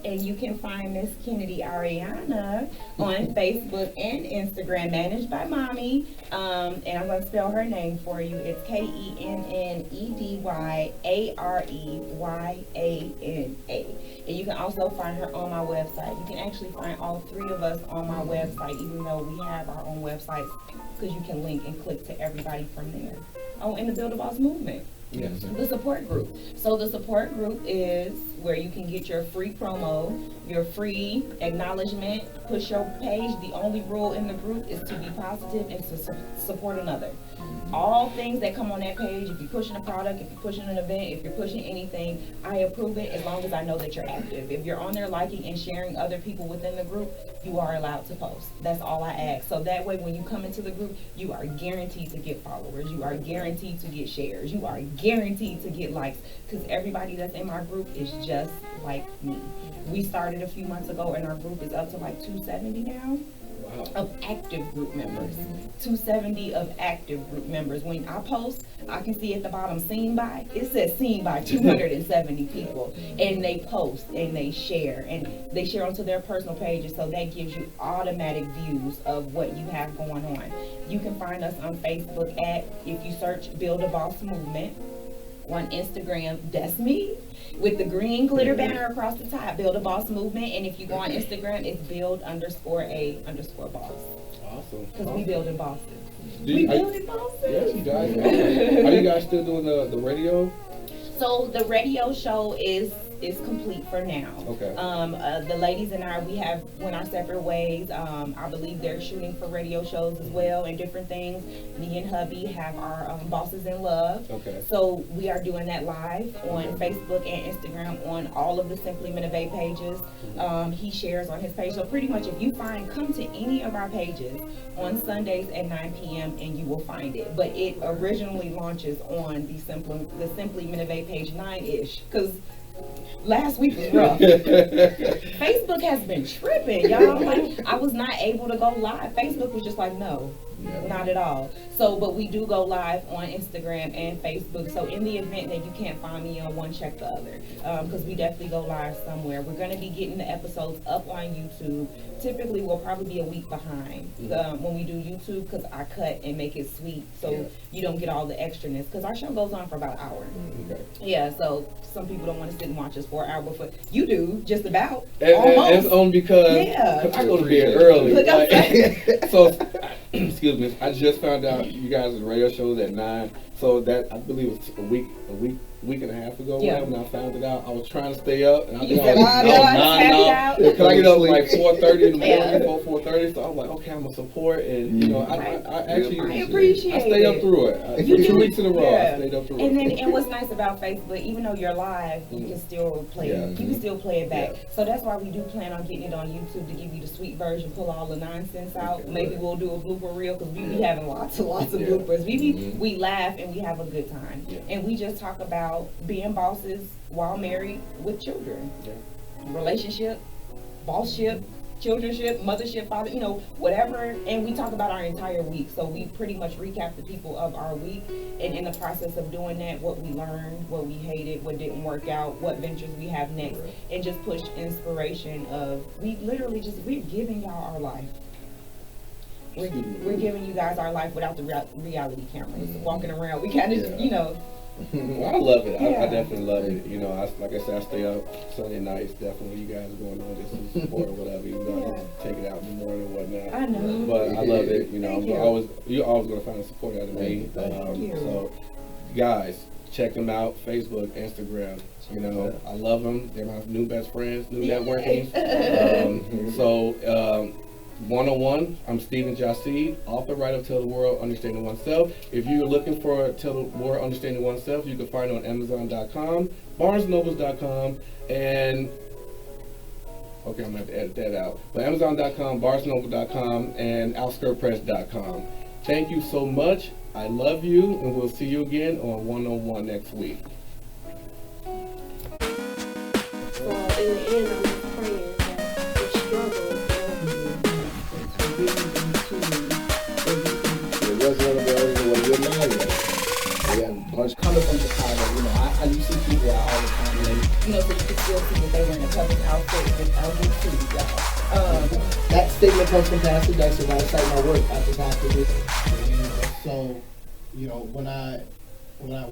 Speaker 2: And you can find Miss Kennedy Areyana on Facebook and Instagram, managed by Mommy. And I'm going to spell her name for you. It's KENNEDYAREYANA. And you can also find her on my website. You can actually find all three of us on my website, even though we have our own websites, because you can link and click to everybody from there. Oh, and the Build a Boss movement.
Speaker 1: Yes.
Speaker 2: The support group. So the support group is where you can get your free promo, your free acknowledgement, push your page. The only rule in the group is to be positive and to support another. All things that come on that page, if you're pushing a product, if you're pushing an event, if you're pushing anything, I approve it as long as I know that you're active. If you're on there liking and sharing other people within the group, you are allowed to post. That's all I ask. So that way when you come into the group, you are guaranteed to get followers. You are guaranteed to get shares. You are guaranteed to get likes, because everybody that's in my group is just like me. We started a few months ago and our group is up to like 270 now.
Speaker 1: Wow.
Speaker 2: Of active group members. 270 of active group members. When I post, I can see at the bottom seen by. It says seen by 270 people. And they post and they share. And they share onto their personal pages. So that gives you automatic views of what you have going on. You can find us on Facebook at, if you search Build a Boss Movement. On Instagram, that's me, with the green glitter banner across the top, Build a Boss Movement. And if you go on Instagram, it's build_a_boss.
Speaker 1: Awesome.
Speaker 2: Because we building bosses.
Speaker 1: We
Speaker 2: building bosses.
Speaker 1: Yes, you guys are. Are you guys still doing the radio?
Speaker 2: So the radio show is complete for now.
Speaker 1: Okay.
Speaker 2: The ladies and I, we have went our separate ways. I believe they're shooting for radio shows as well and different things. Me and hubby have our Bosses in Love.
Speaker 1: Okay.
Speaker 2: So we are doing that live on Facebook and Instagram on all of the Simplyminovet pages. He shares on his page. So pretty much if you come to any of our pages on Sundays at 9 p.m. and you will find it. But it originally launches on the Simplyminovet page 9-ish, because last week was rough. Facebook has been tripping, y'all. Like, I was not able to go live. Facebook was just like, no, not at all. So, but we do go live on Instagram and Facebook. So in the event that you can't find me on one, check the other. Because we definitely go live somewhere. We're going to be getting the episodes up on YouTube. Typically, we'll probably be a week behind when we do YouTube, because I cut and make it sweet so you don't get all the extraness. Because our show goes on for about an hour.
Speaker 1: Okay.
Speaker 2: Yeah, so some people don't want to sit and watch us for an hour, but you do, just about.
Speaker 1: And
Speaker 2: Almost.
Speaker 1: it's on because I go to bed early.
Speaker 2: Look,
Speaker 1: So, excuse me, I just found out you guys' radio shows at 9. So that, I believe it was a week and a half ago when I found it out. I was trying to stay up, and I was
Speaker 2: out.
Speaker 1: Because I get up like 4:30 in the morning, before 4:30. So I'm like, okay, I'm gonna support, and you know, I actually
Speaker 2: appreciate
Speaker 1: I stay up through it. For 2 weeks in a row, I stayed up through it.
Speaker 2: And what's nice about Facebook, even though you're live, you can still play it. You can still play it back. So that's why we do plan on getting it on YouTube to give you the sweet version, pull all the nonsense out. Maybe we'll do a blooper reel, because we be having lots of bloopers. We laugh and we have a good time, and we just talk about being bosses while married with children, relationship, bossship, childrenship, mothership, father, you know, whatever. And we talk about our entire week, so we pretty much recap the people of our week, and in the process of doing that, what we learned, what we hated, what didn't work out, what ventures we have next, and just push inspiration of, we're giving y'all our life. We're giving you guys our life without the reality cameras walking around. We kind of, you know.
Speaker 1: Well, I love it. I definitely love it. You know, like I said, I stay up Sunday nights. Definitely, you guys going on this support or whatever. Even though I just take it out in the morning and whatnot.
Speaker 2: I know.
Speaker 1: But I love it. You know, you're always going to find a support out of me. So, guys, check them out. Facebook, Instagram. You know, I love them. They're my new best friends, new networking. So, 101, I'm Stephen Jassid, author, writer of Tell the World Understanding Oneself. If you're looking for Tell the World Understanding Oneself, you can find it on Amazon.com, BarnesandNobles.com, and I'm going to have to edit that out. But Amazon.com, BarnesandNobles.com, and OutskirtPress.com. Thank you so much. I love you, and we'll see you again on 101 next week.
Speaker 5: So in the end, I'm just praying that the struggle
Speaker 3: That's one of the good night.
Speaker 5: come up on the
Speaker 2: still see that they were in a public outfit with LGBT, y'all.
Speaker 6: That statement comes from Pastor Dexter. When I cite my work, I just have to do it. So, when I